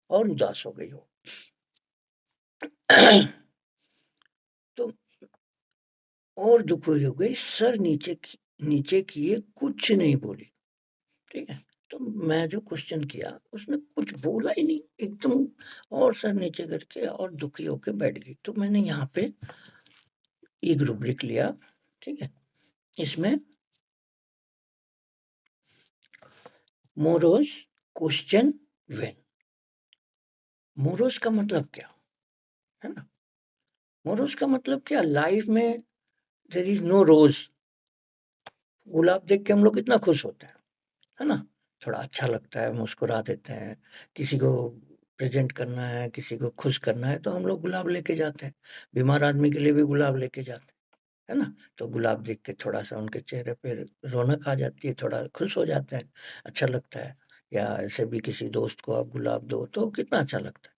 और उदास हो गई हो। तो और दुखी हो गई, सर नीचे किए, कुछ नहीं बोली। ठीक है, तो मैं जो क्वेश्चन किया उसने कुछ बोला ही नहीं, एकदम और सर नीचे करके और दुखी होके बैठ गई। तो मैंने यहाँ पे एक रूब्रिक लिया। ठीक है, इसमें मोरोज क्वेश्चन व्हेन। मोरोज का मतलब क्या है ना? मोरोज का मतलब क्या, लाइफ में देयर इज नो रोज। गुलाब देख के हम लोग कितना खुश होते हैं, है ना? थोड़ा अच्छा लगता है, मुस्कुरा देते हैं। किसी को प्रेजेंट करना है, किसी को खुश करना है, तो हम लोग गुलाब लेके जाते हैं। बीमार आदमी के लिए भी गुलाब लेके जाते हैं, है ना? तो गुलाब देख के थोड़ा-सा उनके चेहरे पे रौनक आ जाती है, थोड़ा खुश हो जाते हैं, अच्छा लगता है। या ऐसे भी किसी दोस्त को आप गुलाब दो तो कितना अच्छा लगता है।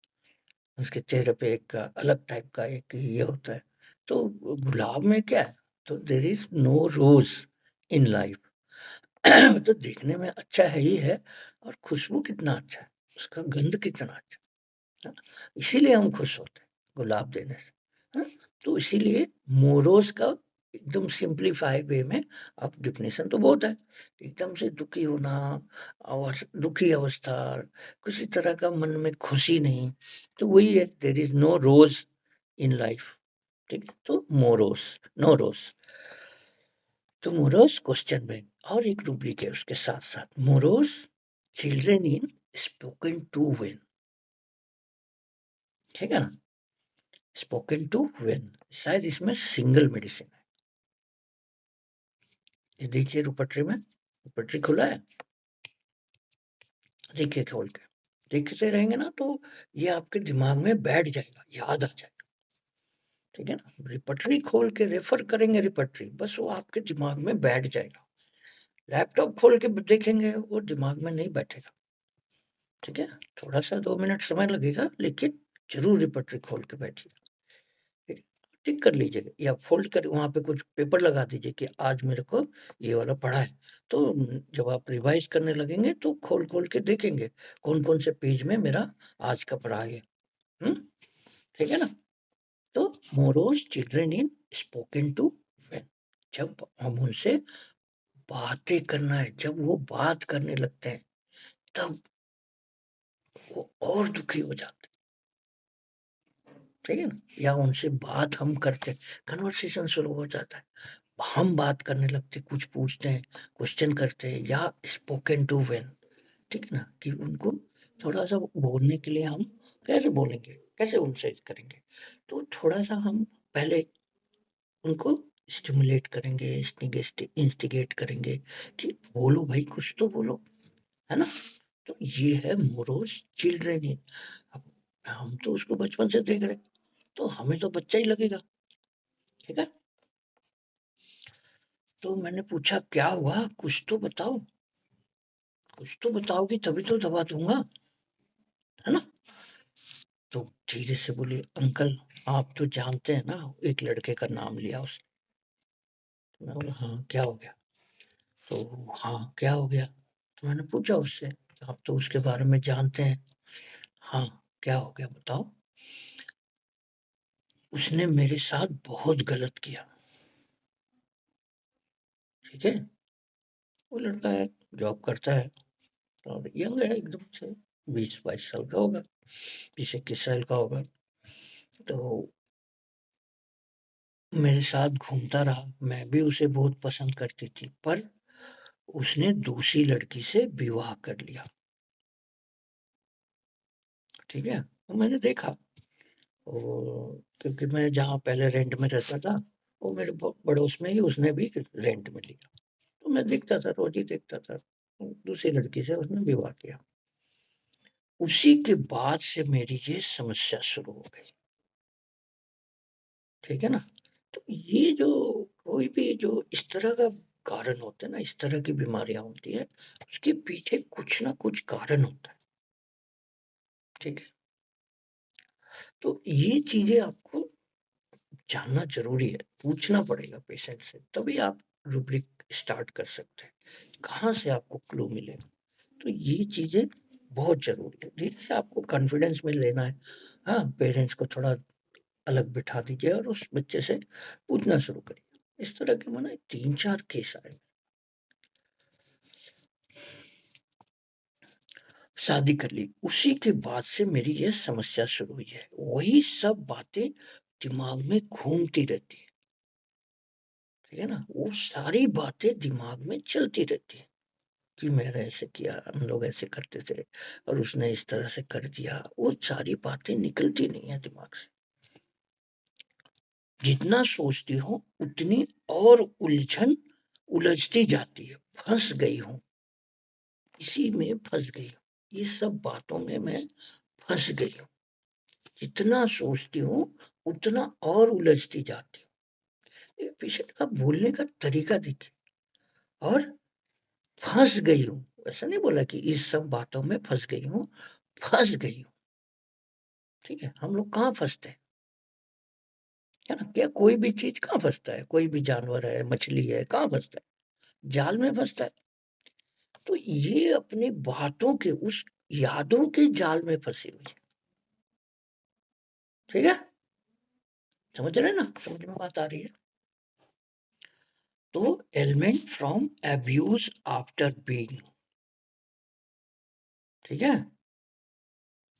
उसके चेहरे पे एक अलग टाइप का एक ये होता है। तो गुलाब में क्या है, तो there is no rose in life. तो देखने में अच्छा है ही है, और खुशबू कितना अच्छा है, उसका गंध कितना अच्छा है ना? इसीलिए हम खुश होते हैं गुलाब देने से, है? तो इसीलिए मोरोज का एकदम सिंप्लीफाई वे में आप डेफिनेशन तो बहुत है। एकदम से दुखी होना, और दुखी अवस्था, किसी तरह का मन में खुशी नहीं, तो वही है, there is no rose in life. ठीक है, तो मोरोज, नो रोज। तो मोरोज क्वेश्चन बैंक, और एक रूब्रिक है उसके साथ साथ, morose children in spoken to when. ठीक है ना? स्पोकन टू वेन, शायद इसमें सिंगल मेडिसिन है। ये देखिए रुपट्री में, रुपट्री खुला है, देखिए खोल के, देखते रहेंगे ना तो ये आपके दिमाग में बैठ जाएगा, याद आ जाएगा। ठीक है ना? रिपटरी खोल के रेफर करेंगे, रिपटरी बस वो आपके दिमाग में बैठ जाएगा। लैपटॉप खोल के देखेंगे वो दिमाग में नहीं बैठेगा। ठीक है, थोड़ा सा 2 मिनट समय लगेगा, लेकिन जरूर रिपटरी खोल के बैठिए। ठीक है? टिक कर लीजिए या फोल्ड कर वहाँ पे कुछ पेपर लगा दीजिए कि आज मेरे को ये वाला पढ़ा है। तो जब आप रिवाइज करने लगेंगे तो खोल खोल के देखेंगे कौन कौन से पेज में मेरा आज का पढ़ा है। ठीक है ना? तो morose children in spoken to when, जब हम उनसे बातें करना है, जब वो बात करने लगते हैं, तब वो और दुखी हो जाते हैं। ठीक है ना? या उनसे बात हम करते हैं, कन्वर्सेशन शुरू हो जाता है, हम बात करने लगते, कुछ पूछते हैं, क्वेश्चन करते हैं, या स्पोकन टू वेन। ठीक है ना, कि उनको थोड़ा सा बोलने के लिए हम कैसे बोलेंगे, कैसे उनसे करेंगे, तो थोड़ा सा हम पहले उनको स्टिमुलेट करेंगे, इंस्टिगेट करेंगे कि बोलो भाई, कुछ तो बोलो, है ना? तो ये है मोरोज चिल्ड्रन इन। अब हम तो उसको बचपन से देख रहे, तो हमें तो बच्चा ही लगेगा। ठीक है, तो मैंने पूछा क्या हुआ, कुछ तो बताओ, कुछ तो बताओगी तभी तो दवा दूंगा, है ना? तो धीरे से बोली, अंकल आप तो जानते हैं ना, एक लड़के का नाम लिया उसने। तो मैं बोला हाँ क्या हो गया? तो हाँ क्या हो गया? तो मैंने पूछा उससे, आप तो उसके बारे में जानते हैं। हाँ क्या हो गया बताओ? उसने मेरे साथ बहुत गलत किया। ठीक है, वो लड़का है, जॉब करता है, और यंग है एकदम से, 20-22 साल का होगा, 20-21 साल का होगा। तो मेरे साथ घूमता रहा, मैं भी उसे बहुत पसंद करती थी, पर उसने दूसरी लड़की से विवाह कर लिया। ठीक है, तो मैंने देखा, क्योंकि मैं जहाँ पहले रेंट में रहता था, वो मेरे पड़ोस में ही उसने भी रेंट में लिया। तो मैं देखता था, रोज ही देखता था, दूसरी लड़की से उसने विवाह किया। उसी के बाद से मेरी ये समस्या शुरू हो गई। ठीक है ना? तो ये जो कोई भी जो इस तरह का कारण होता है ना, इस तरह की बीमारियां होती है, उसके पीछे कुछ ना कुछ कारण होता है। ठीक है, तो ये चीजें आपको जानना ज़रूरी है, पूछना पड़ेगा पेशेंट से, तभी आप रूब्रिक स्टार्ट कर सकते हैं। कहाँ से आपको क्लू मिलेगा? तो ये चीज़ें बहुत ज़रूरी है। धीरे से आपको कॉन्फिडेंस में लेना है। हाँ, पेरेंट्स को थोड़ा अलग बिठा दीजिए और उस बच्चे से पूछना शुरू करिए। इस तरह के मैंने 3-4 केस आए। शादी कर ली, उसी के बाद से मेरी ये समस्या शुरू हुई है। वही सब बातें दिमाग में घूमती रहती है, ठीक है ना? वो सारी बातें दिमाग में चलती रहती है कि मैंने ऐसे किया, हम लोग ऐसे करते थे और उसने इस तरह से कर दिया। वो सारी बातें निकलती नहीं है दिमाग से। जितना सोचती हूँ उतनी और उलझन उलझती जाती है। फंस गई हूँ, इसी में फंस गई हूँ, ये सब बातों में मैं फंस गई हूँ। जितना सोचती हूँ उतना और उलझती जाती हूँ। ये पेशेंट का बोलने का तरीका देखिए। और फंस गई हूँ, ऐसा नहीं बोला कि इस सब बातों में फंस गई हूँ, फंस गई हूँ। ठीक है, हम लोग कहाँ फंसते हैं, है ना? क्या कोई भी चीज कहाँ फंसता है? कोई भी जानवर है, मछली है, कहाँ फंसता है? जाल में फंसता है। तो ये अपनी बातों के उस यादों के जाल में फंसी हुई है। ठीक है, समझ रहे हैं ना? समझ में बात आ रही है? तो element from abuse after being, ठीक है?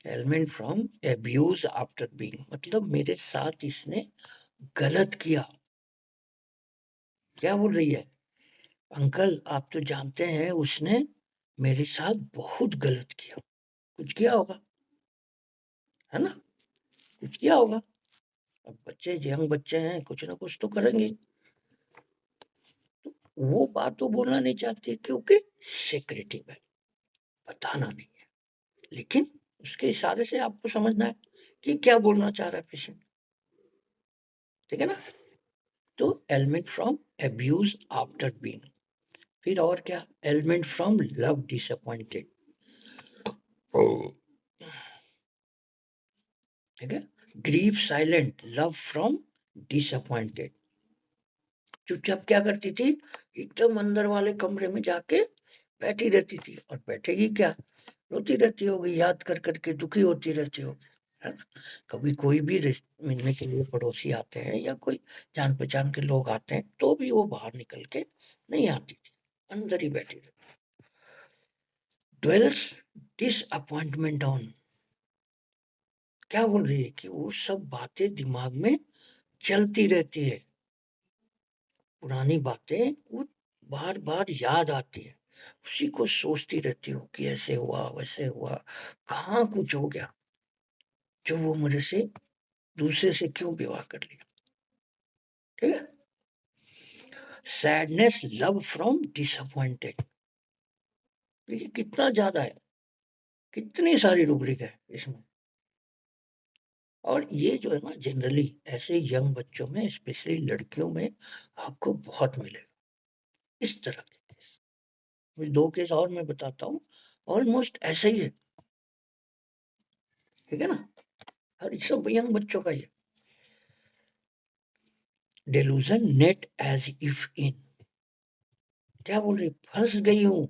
Element from abuse after being मतलब मेरे साथ इसने गलत किया। क्या बोल रही है? अंकल आप तो जानते हैं उसने मेरे साथ बहुत गलत किया। कुछ किया होगा, है ना? कुछ किया होगा। अब बच्चे यंग बच्चे हैं, कुछ ना कुछ तो करेंगे। वो बात तो बोलना नहीं चाहती क्योंकि सिक्रेटिव है, बताना नहीं है। लेकिन उसके इशारे से आपको समझना है कि क्या बोलना चाह रहा है पेशेंट। ठीक है ना? तो element from abuse after being. फिर और क्या? Element from love disappointed. ठीक है? Grieve silent love from disappointed. चुपचाप क्या करती थी? एकदम अंदर वाले कमरे में जाके बैठी रहती थी। और बैठेगी क्या? रोती रहती होगी, याद कर करके दुखी होती रहती होगी, है ना? कभी कोई भी मिलने के लिए पड़ोसी आते हैं या कोई जान पहचान के लोग आते हैं तो भी वो बाहर निकल के नहीं आती थी, अंदर ही बैठी रहती। Dwells disappointment on. क्या बोल रही है कि वो सब बातें दिमाग में चलती रहती है। पुरानी बातें वो बार बार याद आती है, उसी को सोचती रहती हूँ कि ऐसे हुआ वैसे हुआ, कहाँ कुछ हो गया जो वो मेरे से दूसरे से क्यों विवाह कर लिया। ठीक है? Sadness love from disappointed. देखिए कितना ज्यादा है, कितनी सारी रूब्रिक है इसमें। और ये जो है ना जनरली ऐसे यंग बच्चों में, स्पेशली लड़कियों में आपको बहुत मिलेगा इस तरह के केस। कुछ 2 केस और मैं बताता हूँ, ऑलमोस्ट ऐसा ही है। ठीक है ना? और ये सब यंग बच्चों का ही है। डेलूजन नेट एज इफ इन। क्या बोल रही? फंस गई हूँ।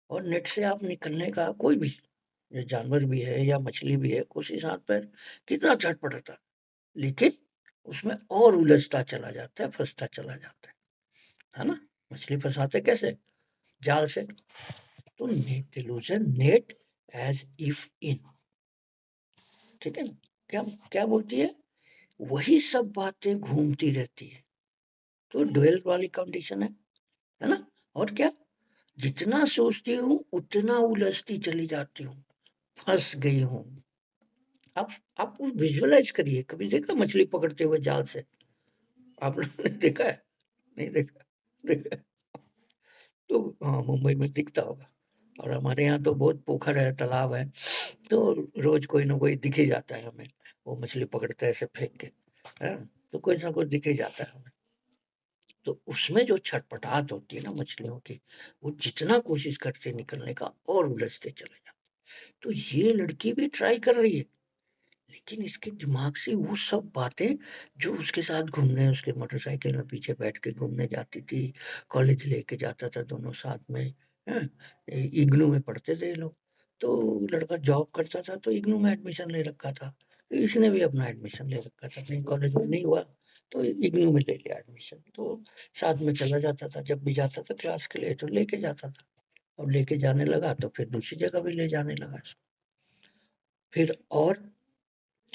और नेट से आप निकलने का कोई भी, ये जानवर भी है या मछली भी है, कोशिश हाथ पैर कितना झटपटाता, लेकिन उसमें और उलझता चला जाता है, फंसता चला जाता है ना? मछली फंसाते कैसे? जाल से। तो net delusion net as if in. ठीक है ना? क्या क्या बोलती है? वही सब बातें घूमती रहती है। तो डुएल वाली कंडीशन है ना? और क्या? जितना सोचती हूँ उतना उलझती चली जाती हूँ, फंस गई हूँ। आप विजुअलाइज करिए, कभी देखा मछली पकड़ते हुए जाल से? आप लोगों ने देखा है? नहीं देखा? देखा है? तो हाँ, मुंबई में दिखता होगा। और हमारे यहाँ तो बहुत पोखर है, तालाब है, तो रोज कोई ना कोई दिख ही जाता है हमें। वो मछली पकड़ता है ऐसे फेंक के, है? तो कुछ ना कुछ दिख ही जाता है हमें। तो उसमें जो छटपटाहट होती है ना मछलियों की, वो जितना कोशिश करते निकलने का और उलझते चले जाते। तो ये लड़की भी ट्राई कर रही है, लेकिन इसके दिमाग से वो सब बातें जो उसके साथ घूमने, उसके मोटरसाइकिल में पीछे बैठ के घूमने जाती थी, कॉलेज लेके जाता था दोनों साथ में, हैं? इग्नू में पढ़ते थे ये लोग। तो लड़का जॉब करता था तो इग्नू में एडमिशन ले रखा था। तो इसने भी अपना एडमिशन ले रखा था, कहीं कॉलेज में नहीं हुआ तो इग्नू में ले लिया एडमिशन। तो साथ में चला जाता था, जब भी जाता था क्लास के लिए तो लेके जाता था। अब लेके जाने लगा तो फिर दूसरी जगह भी ले जाने लगा इसको। फिर और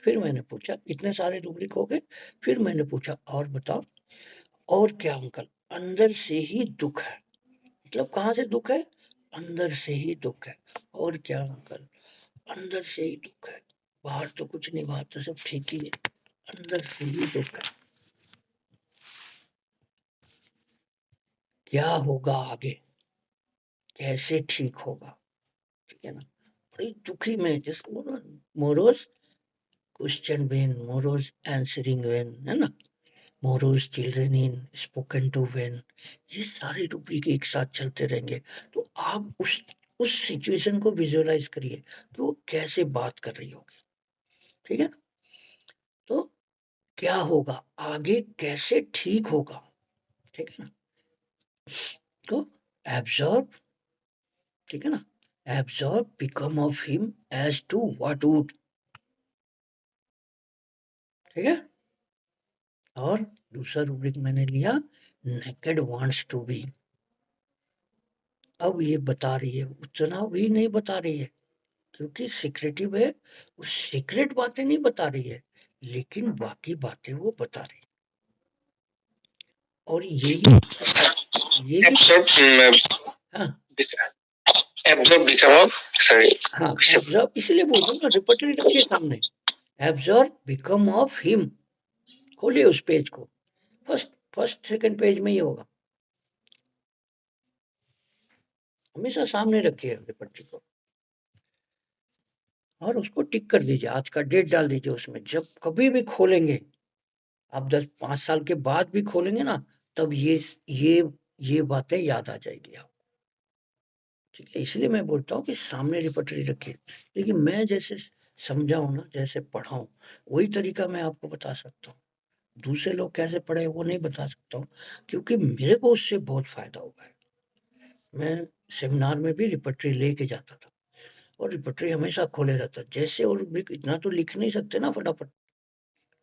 फिर मैंने पूछा, इतने सारे रूब्रिक हो गए। फिर मैंने पूछा और बताओ और क्या अंकल? अंदर से ही दुख है। मतलब कहाँ से दुख है? अंदर से ही दुख है। और क्या अंकल? अंदर से ही दुख है, बाहर तो कुछ नहीं, बाहर तो सब ठीक ही है, अंदर से ही दुख है। क्या होगा आगे, कैसे ठीक होगा? ठीक है ना, बड़ी दुखी में, जिसको बोलो morose question when, morose answering when, है ना, morose children in spoken to when, ये सारे रूब्रिक एक साथ चलते रहेंगे। तो आप उस सिचुएशन को विजुअलाइज करिए कि वो कैसे बात कर रही होगी। ठीक है, तो क्या होगा आगे, कैसे ठीक होगा। ठीक है ना, तो एब्जॉर्ब, ठीक है ना, absorb become of him as to what would. ठीक है, और दूसरा रूब्रिक मैंने लिया, नेकेड वांट्स टू बी। अब ये बता रही है, उतना भी नहीं बता रही है क्योंकि सीक्रेटिव है, वो सीक्रेट बातें नहीं बता रही है, लेकिन बाकी बातें वो बता रही है। और यही हाँ एब्जॉर्ब बिकम ऑफ, सॉरी, हाँ एब्जॉर्ब इसलिए बोल रहा हूँ ना, रिपर्टरी रखिए सामने, एब्जॉर्ब बिकम ऑफ हिम। खोलिए उस पेज को, फर्स्ट सेकंड पेज में ही होगा, हमेशा सामने रखिए रिपर्टरी को और उसको टिक कर दीजिए, आज का डेट डाल दीजिए उसमें। जब कभी भी खोलेंगे आप, 10-5 साल के बाद भी खोलेंगे ना, तब ये बातें याद आ जाएगी आप। ठीक है, इसलिए मैं बोलता हूँ कि सामने रिपर्टरी रखिए। लेकिन मैं जैसे समझा हूँ ना, जैसे पढ़ा हूँ, वही तरीका मैं आपको बता सकता हूँ। दूसरे लोग कैसे पढ़े वो नहीं बता सकता हूँ, क्योंकि मेरे को उससे बहुत फायदा हुआ है। मैं सेमिनार में भी रिपर्टरी लेके जाता था और रिपर्टरी हमेशा खोले रहता, जैसे, और भी इतना तो लिख नहीं सकते ना फटाफट,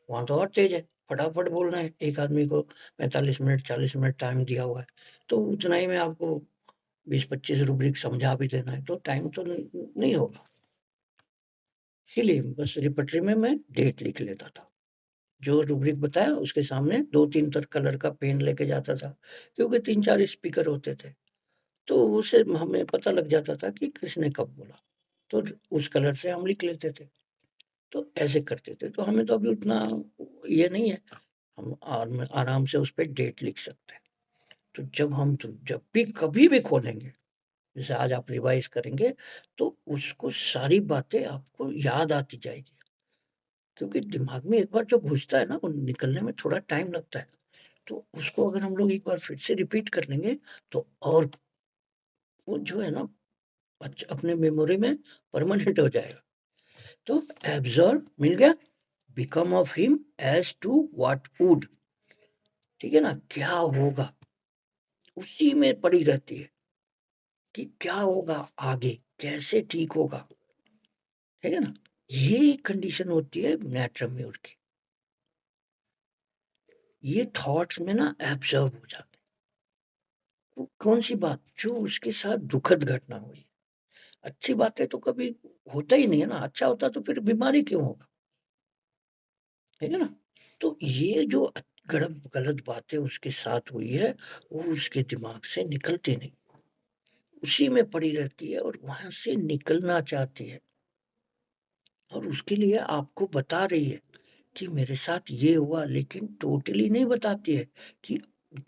वहां तो और तेज है, फटाफट बोलना है, एक आदमी को 45 मिनट 40 मिनट टाइम दिया हुआ है, तो उतना ही में आपको 20-25 रूब्रिक समझा भी देना है, तो टाइम तो नहीं होगा। इसीलिए बस रिपर्टरी में मैं डेट लिख लेता था, जो रूब्रिक बताया उसके सामने 2-3 कलर का पेन लेके जाता था, क्योंकि 3-4 स्पीकर होते थे, तो उससे हमें पता लग जाता था कि किसने कब बोला, तो उस कलर से हम लिख लेते थे। तो ऐसे करते थे, तो हमें तो अभी उतना ये नहीं है, हम आराम से उस पर डेट लिख सकते हैं। तो जब भी कभी भी खोलेंगे, जैसे आज आप रिवाइज करेंगे, तो उसको सारी बातें आपको याद आती जाएगी, क्योंकि दिमाग में एक बार जो घुसता है ना, वो निकलने में थोड़ा टाइम लगता है। तो उसको अगर हम लोग एक बार फिर से रिपीट कर लेंगे, तो और वो जो है ना, अपने मेमोरी में परमानेंट हो जाएगा। तो एब्जॉर्ब मिल गया, become of him as to what would. ठीक है ना, क्या होगा, उसी में पड़ी रहती है कि क्या होगा आगे, कैसे ठीक होगा। ठीक है ना, ये कंडीशन होती है नेट्रम्यूर की। ये थॉट्स में ना एब्जॉर्ब हो जाते हैं, वो कौन सी बात जो उसके साथ दुखद घटना हुई। अच्छी बातें तो कभी होता ही नहीं है ना, अच्छा होता तो फिर बीमारी क्यों होगा। ठीक है ना, तो ये जो गलत गलत बातें उसके साथ हुई है, वो उसके दिमाग से निकलती नहीं, उसी में पड़ी रहती है और वहां से निकलना चाहती है, और उसके लिए आपको बता रही है कि मेरे साथ ये हुआ, लेकिन टोटली नहीं बताती है कि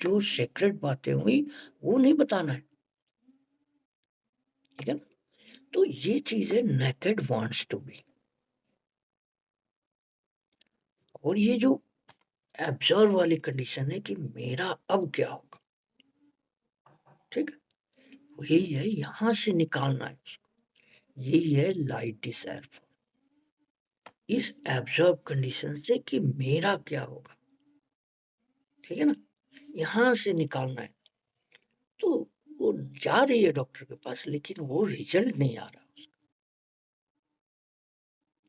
जो सीक्रेट बातें हुई वो नहीं बताना है। ठीक है ना, तो ये चीज है नेकेड वांट्स टू बी। और ये जो एब्जॉर्व वाली कंडीशन है कि मेरा अब क्या होगा, ठीक है, यही है, यहां से निकालना है उसको। यही है लाइट डिजायर, इस एब्जॉर्ब कंडीशन से कि मेरा क्या होगा। ठीक है ना, यहां से निकालना है। तो वो जा रही है डॉक्टर के पास, लेकिन वो रिजल्ट नहीं आ रहा उसका।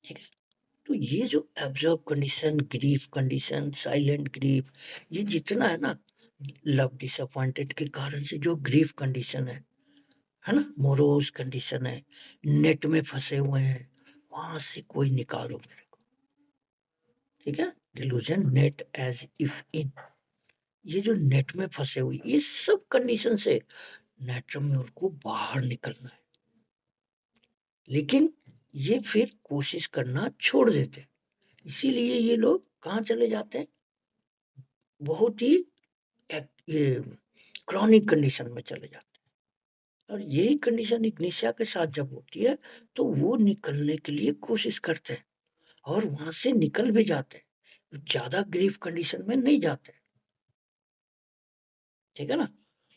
ठीक है। तो ये जो absorb condition, grief condition, silent grief, ये जितना है ना, लव डिसअपॉइंटेड के कारण से जो ग्रीफ कंडीशन है ना, मोरोस कंडीशन है, नेट में फंसे हुए हैं, वहां से कोई निकालो मेरे को। ठीक है, delusion net as if in, ये जो नेट में फंसे हुए, ये सब कंडीशन से नेट्रम्योर को बाहर निकलना है, लेकिन ये फिर कोशिश करना छोड़ देते हैं। इसीलिए ये लोग कहाँ चले जाते हैं, बहुत ही क्रॉनिक कंडीशन में चले जाते हैं। और यही कंडीशन इग्निशिया के साथ जब होती है तो वो निकलने के लिए कोशिश करते हैं और वहां से निकल भी जाते हैं, ज्यादा ग्रीफ कंडीशन में नहीं जाते। ठीक है ना,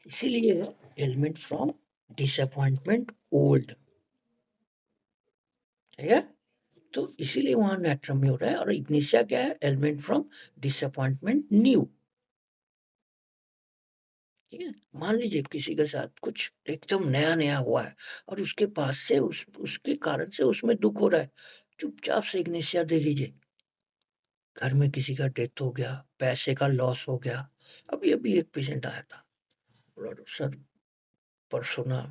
इसीलिए एलिमेंट फ्रॉम डिसअपॉइंटमेंट ओल्ड। ठीक है, तो इसीलिए वहां नेट्रम में हो रहा है, और इग्निशिया क्या है, एलिमेंट फ्रॉम डिसअपॉइंटमेंट न्यू। ठीक है, मान लीजिए किसी के साथ कुछ एकदम नया नया हुआ है और उसके पास से उसके कारण से उसमें दुख हो रहा है, चुपचाप से इग्निशिया दे लीजिए। घर में किसी का डेथ हो गया, पैसे का लॉस हो गया। अभी अभी एक पेशेंट आया था, बोला सर परसों ना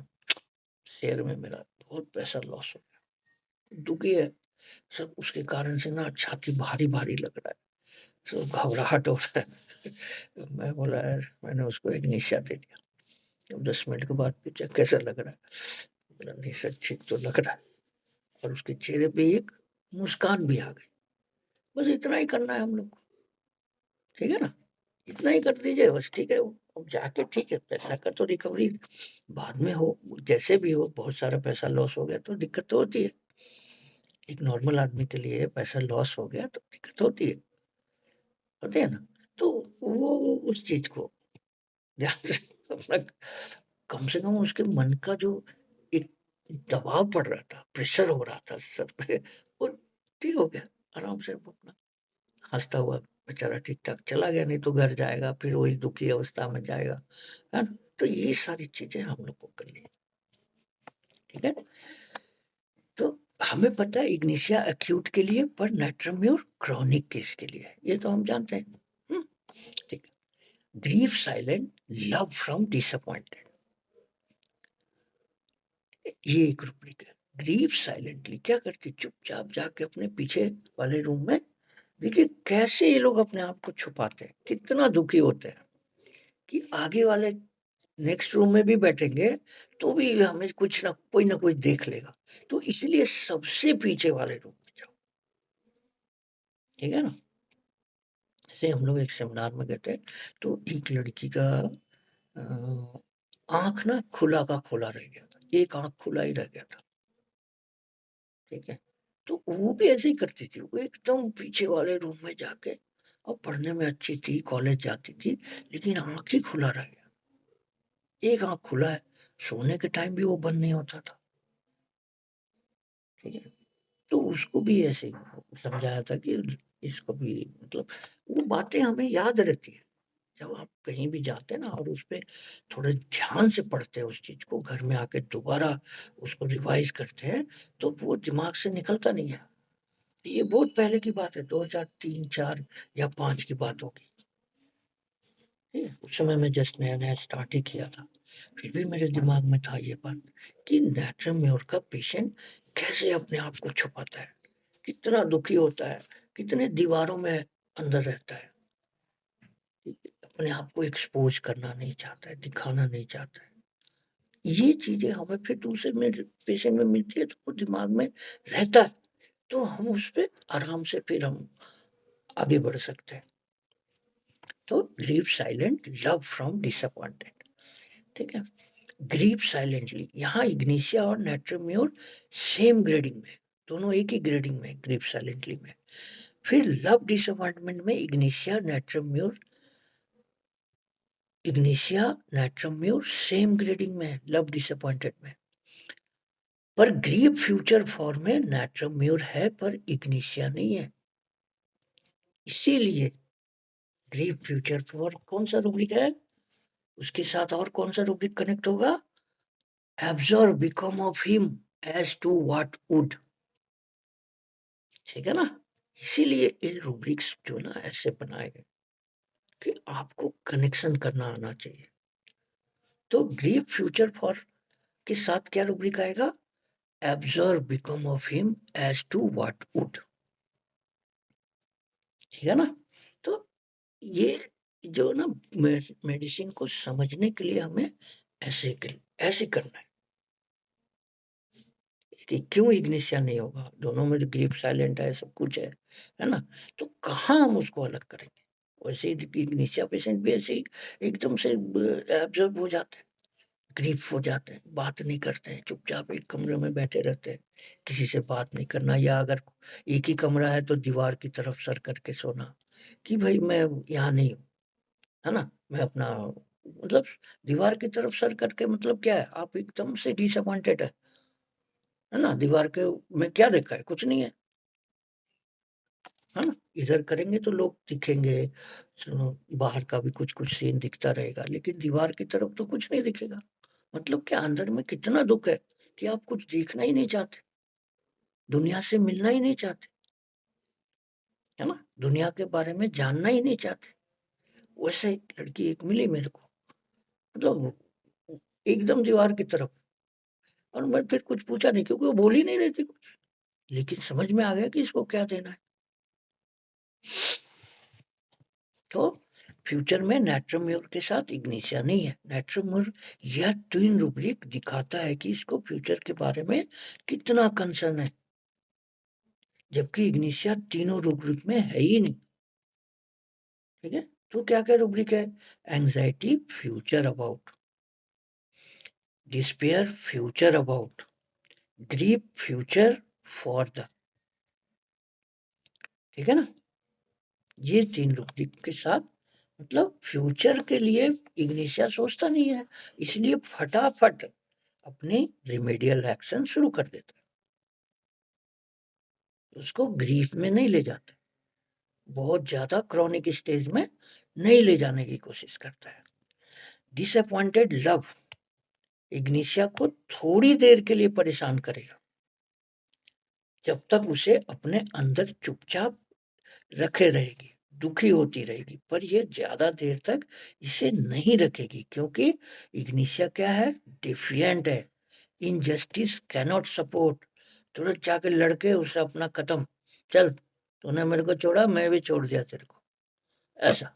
शेयर में मेरा बहुत पैसा लॉस हो गया, दुखी है सब, उसके कारण से ना छाती भारी भारी लग रहा है, सब घबराहट हो रहा है। मैं बोला यार, मैंने उसको एक निशा दे दिया। 10 मिनट के बाद पूछा कैसा लग रहा है, बोला नहीं सर ठीक तो लग रहा है, और उसके चेहरे पे एक मुस्कान भी आ गई। बस इतना ही करना है हम लोग को। ठीक है ना, इतना ही कर दीजिए बस, ठीक है। वो अब जाके ठीक है, पैसा का तो रिकवरी बाद में हो, जैसे भी हो, बहुत सारा पैसा लॉस हो गया तो दिक्कत तो होती है। एक नॉर्मल आदमी के लिए पैसा लॉस हो गया तो दिक्कत होती है ना। तो वो उस चीज को ध्यान से अपना, कम से कम उसके मन का जो एक दबाव पड़ रहा था, प्रेशर हो रहा था सर पे, वो ठीक हो गया आराम से। वो अपना हंसता हुआ बेचारा ठीक ठाक चला गया, नहीं तो घर जाएगा फिर वही दुखी अवस्था में जाएगा, है ना। तो ये सारी चीजें हम लोग को करनी है। ठीक है, तो हमें पता है इग्निशिया एक्यूट के लिए, पर नाइट्रोम्यूर क्रॉनिक केस के लिए, ये तो हम जानते हैं। हम्म, ठीक है। Grief silent, love from disappointed, ये एक रूब्रिक है। ग्रीफ साइलेंटली क्या करते, चुपचाप जाके अपने पीछे वाले रूम में, देखिए कैसे ये लोग अपने आप को छुपाते हैं, कितना दुखी होते हैं कि आगे वाले नेक्स्ट रूम में भी बैठेंगे तो भी हमें कुछ ना कोई देख लेगा, तो इसलिए सबसे पीछे वाले रूम में जाओ। ठीक है ना, जैसे हम लोग एक सेमिनार में गए थे, तो एक लड़की का आंख ना खुला का खुला रह गया था, एक आंख खुला ही रह गया था। ठीक है, तो वो भी ऐसे ही करती थी, वो एकदम पीछे वाले रूम में जाके, और पढ़ने में अच्छी थी, कॉलेज जाती थी, लेकिन आंख ही खुला रह गया, एक आंख खुला है, सोने के टाइम भी वो बंद नहीं होता था। ठीक है, तो उसको भी ऐसे ही समझाया था कि इसको भी, मतलब वो बातें हमें याद रहती है जब आप कहीं भी जाते हैं ना, और उस पे थोड़े ध्यान से पढ़ते हैं उस चीज को, घर में आके दोबारा उसको रिवाइज करते हैं, तो वो दिमाग से निकलता नहीं है। ये बहुत पहले की बात है, 2003 4 या 5 की बात होगी। ठीक है, उस समय मैं जस्ट नया नया स्टार्ट ही किया था, फिर भी मेरे दिमाग में था ये बात कि नेट्रम म्योर का पेशेंट कैसे अपने आप को छुपाता है, कितना दुखी होता है, कितने दीवारों में अंदर रहता है, अपने आप को एक्सपोज करना नहीं चाहता है, दिखाना नहीं चाहता है। ये चीजें हमें फिर दूसरे में पेशेंट में मिलती है, तो वो दिमाग में रहता है, तो हम उस पर आराम से फिर हम आगे बढ़ सकते हैं। तो leave silent, love from disappointed. ठीक है, ग्रीव साइलेंटली, यहाँ इग्निशिया और नेट्रोम्योर सेम ग्रेडिंग में, दोनों एक ही ग्रेडिंग में ग्रीव साइलेंटली में। फिर लव डिसअपॉइंटमेंट में इग्निशिया नाइट्रोम्यूर सेम ग्रेडिंग में लव डिसअपॉइंटेड में, पर ग्रीव फ्यूचर फॉर्म में नाइट्रोम्यूर है पर इग्निशिया नहीं है। इसीलिए ग्रीव फ्यूचर फॉर कौन सा रूब्रिक है, उसके साथ और कौन सा रूब्रिक कनेक्ट होगा, absorb become of him as to what would. ठीक है ना? इसीलिए ये रूब्रिक्स जो ना ऐसे बनाए गए कि आपको कनेक्शन करना आना चाहिए। तो ग्रीव फ्यूचर फॉर के साथ क्या रूब्रिक आएगा? Absorb become of him as to what would. ठीक है ना? तो ये जो ना मेडिसिन को समझने के लिए हमें ऐसे करना है कि क्यों इग्निशिया नहीं होगा, दोनों में तो ग्रीफ साइलेंट है, सब कुछ है ना? तो कहाँ हम उसको अलग करेंगे? वैसे ही इग्निशिया पेशेंट भी ऐसे ही एकदम से एब्जॉर्ब हो जाते हैं, ग्रीफ हो जाते हैं, बात नहीं करते हैं, चुपचाप एक कमरे में बैठे रहते हैं, किसी से बात नहीं करना, या अगर एक ही कमरा है तो दीवार की तरफ सर करके सोना कि भाई मैं यहाँ नहीं हूँ, है ना? मैं अपना मतलब दीवार की तरफ सर करके मतलब क्या है? आप एकदम से डिसअपॉइंटेड है ना? दीवार के में क्या देखा है? कुछ नहीं है ना? इधर करेंगे तो लोग दिखेंगे, सुनो बाहर का भी कुछ-कुछ सीन दिखता रहेगा, लेकिन दीवार की तरफ तो कुछ नहीं दिखेगा। मतलब क्या अंदर में कितना दुःख है कि आप कुछ देखना ही नहीं चाहते, दुनिया से मिलना ही नहीं चाहते, है ना? दुनिया के बारे में जानना ही नहीं चाहते। वैसे एक लड़की एक मिली मेरे को, मतलब एकदम दीवार की तरफ, और मैं फिर कुछ पूछा नहीं क्योंकि वो बोल ही नहीं रही थी कुछ, लेकिन समझ में आ गया कि इसको क्या देना है। तो फ्यूचर में नाइट्रोम्यूर के साथ इग्निशिया नहीं है। नाइट्रोम्यूर यह ट्विन रूब्रिक दिखाता है कि इसको फ्यूचर के बारे में कितना कंसर्न है, जबकि इग्निशिया तीनों रूब्रिक में है ही नहीं। ठीक है, तो क्या क्या रूब्रिक है? Anxiety future about, despair future about, grief future for the. ठीक है ना? ये तीन रूब्रिक के साथ मतलब फ्यूचर के लिए इग्निशिया सोचता नहीं है, इसलिए फटाफट अपनी रिमेडियल एक्शन शुरू कर देता है, उसको ग्रीफ में नहीं ले जाता, बहुत ज्यादा क्रॉनिक स्टेज में नहीं ले जाने की कोशिश करता है। डिसअपॉइंटेड लव इग्निशिया को थोड़ी देर के लिए परेशान करेगा, जब तक उसे अपने अंदर चुपचाप रखे रहेगी, दुखी होती रहेगी, पर ये ज्यादा देर तक इसे नहीं रखेगी, क्योंकि इग्निशिया क्या है? डिफिएंट है, इनजस्टिस कैनॉट सपोर्ट। तुरंत जाके लड़के उसे अपना खत्म, चल तूने मेरे को छोड़ा, मैं भी छोड़ दिया तेरे को, ऐसा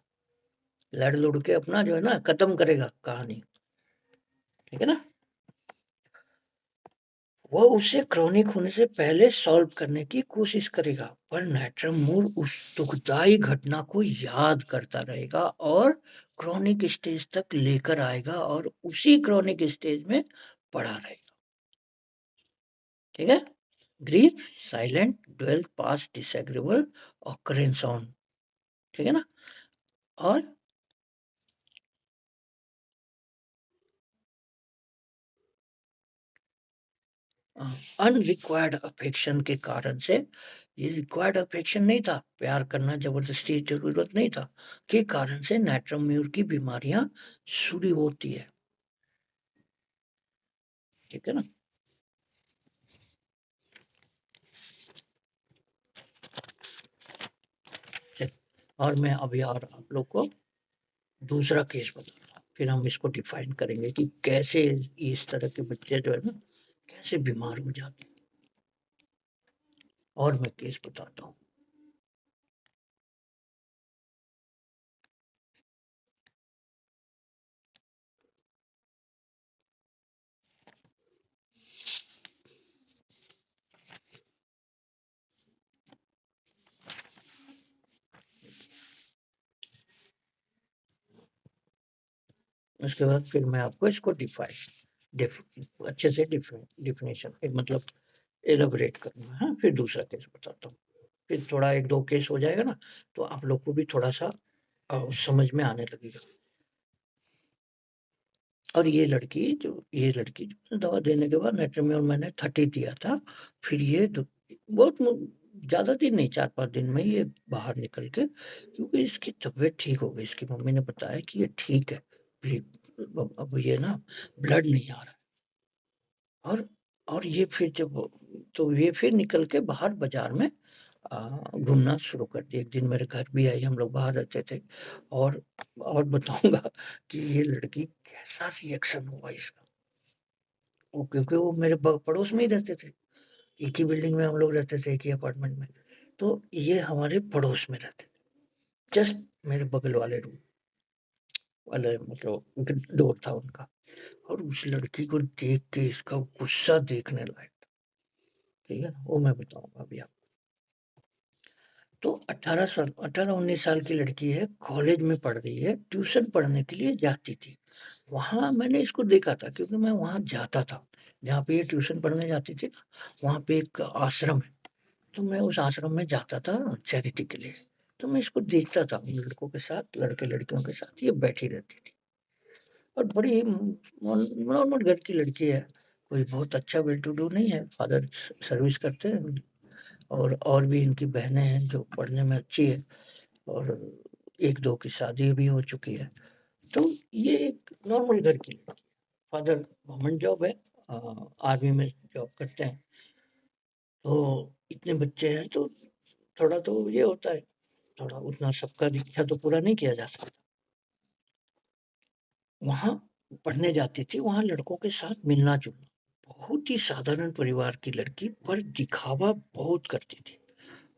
लड़ लुड़ के अपना जो है ना खत्म करेगा कहानी। ठीक है ना? वो उसे क्रॉनिक होने से पहले सॉल्व करने की कोशिश करेगा, पर नाइट्रम मूर उस दुखदाई घटना को याद करता रहेगा और क्रॉनिक स्टेज तक लेकर आएगा और उसी क्रॉनिक स्टेज में पड़ा रहेगा। ठीक है? Grief silent dwell pass disagreeable occurrence on. ठीक है ना? और अनरिक्वायर्ड अफेक्शन के कारण से, ये रिक्वायर्ड अफेक्शन नहीं था, प्यार करना जबरदस्ती जरूरत नहीं था, के कारण से नाइट्रोम्यूर की बीमारियां शुरू होती है। ठीक है ना? चल, और मैं अभी और आप लोग को दूसरा केस बताऊंगा, फिर हम इसको डिफाइन करेंगे कि कैसे इस तरह के बच्चे जो है ना कैसे बीमार हो जाते हैं। और मैं केस बताता हूँ। उसके बाद फिर मैं आपको इसको अच्छे से डिफिनेशन मतलब एलोबरेट करूंगा। हाँ, फिर दूसरा केस बताता हूँ, फिर थोड़ा एक दो केस हो जाएगा ना, तो आप लोग को भी थोड़ा सा समझ में आने लगेगा। और ये लड़की दवा देने के बाद नेट्रोमियोन मैंने 30 दिया था, फिर ये बहुत ज्यादा दिन नहीं, 4-5 दिन में ये बाहर निकल के, क्योंकि इसकी तबीयत ठीक हो गई, इसकी मम्मी ने बताया कि ये ठीक है, अब ये ना ब्लड नहीं आ रहा। और और ये फिर जब, तो ये फिर निकल के बाहर बाजार में घूमना शुरू कर दिया। एक दिन मेरे घर भी आई, हम लोग बाहर रहते थे, और बताऊँगा कि ये लड़की कैसा रिएक्शन हुआ इसका। वो क्योंकि वो मेरे पड़ोस में ही रहते थे, एक ही बिल्डिंग में हम लोग रहते थे, एक ही अपार्टमेंट में। तो ये हमारे पड़ोस में रहते थे, जस्ट मेरे बगल वाले रूम वाले, मतलब डोर था उनका। और उस लड़की को देख के इसका गुस्सा देखने लायक था, ठीक है ना, वो मैं बताऊंगा अभी आपको। तो 18-19 साल की लड़की है, कॉलेज में पढ़ रही है, ट्यूशन पढ़ने के लिए जाती थी। वहां मैंने इसको देखा था, क्योंकि मैं वहां जाता था जहाँ पे ये ट्यूशन पढ़ने जाती थी ना, वहां पे एक आश्रम है। तो मैं उस आश्रम में जाता था चैरिटी के लिए। तो मैं इसको देखता था, उन लड़कों के साथ, लड़के लड़कियों के साथ ये बैठी रहती थी। और बड़ी नॉर्मल घर की लड़की है, कोई बहुत अच्छा वेल टू डू नहीं है, फादर सर्विस करते हैं, और भी इनकी बहनें हैं जो पढ़ने में अच्छी है, और एक दो की शादी भी हो चुकी है। तो ये एक नॉर्मल घर की लड़की, फादर गवर्नमेंट जॉब है, आर्मी में जॉब करते हैं। तो इतने बच्चे हैं, तो थोड़ा तो ये होता है, थोड़ा उतना सबका इच्छा तो पूरा नहीं किया जा सकता। वहाँ पढ़ने जाती थी, वहाँ लड़कों के साथ मिलना जुलना, बहुत ही साधारण परिवार की लड़की, पर दिखावा बहुत करती थी,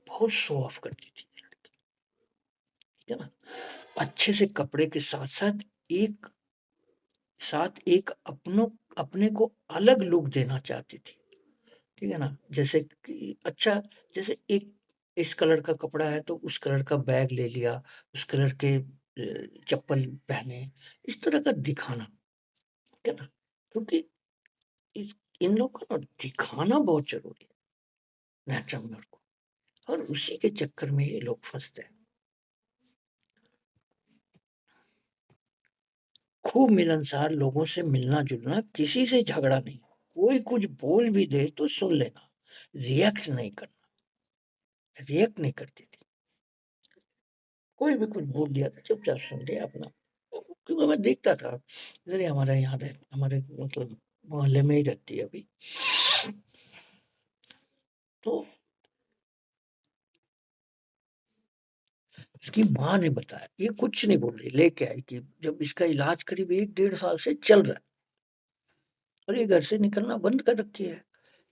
बहुत शो ऑफ करती थी, ठीक है ना। अच्छे से कपड़े के साथ एक अपने को अलग लुक देना चाहती थी, ठीक है ना। जैसे कि अच्छा, जैसे एक इस कलर का कपड़ा है तो उस कलर का बैग ले लिया, उस कलर के चप्पल पहने, इस तरह का दिखाना, ठीक है ना। क्योंकि इस इन लोग को ना दिखाना बहुत जरूरी है नेचर में को, और उसी के चक्कर में ये लोग फंसते हैं। खूब मिलनसार लोगों से मिलना जुलना, किसी से झगड़ा नहीं, कोई कुछ बोल भी दे तो सुन लेना, रिएक्ट नहीं करना, रिएक्ट नहीं करती थी। कोई भी कुछ बोल दिया था, चुपचाप सुन लिया अपना। क्योंकि मैं देखता था, इधर ही हमारे यहाँ हमारे मतलब मोहल्ले में ही रहती है अभी। तो उसकी माँ ने बताया, ये कुछ नहीं बोल रही, लेके आई कि जब इसका इलाज करीब 1-1.5 साल से चल रहा है, और ये घर से निकलना बंद कर रखी है।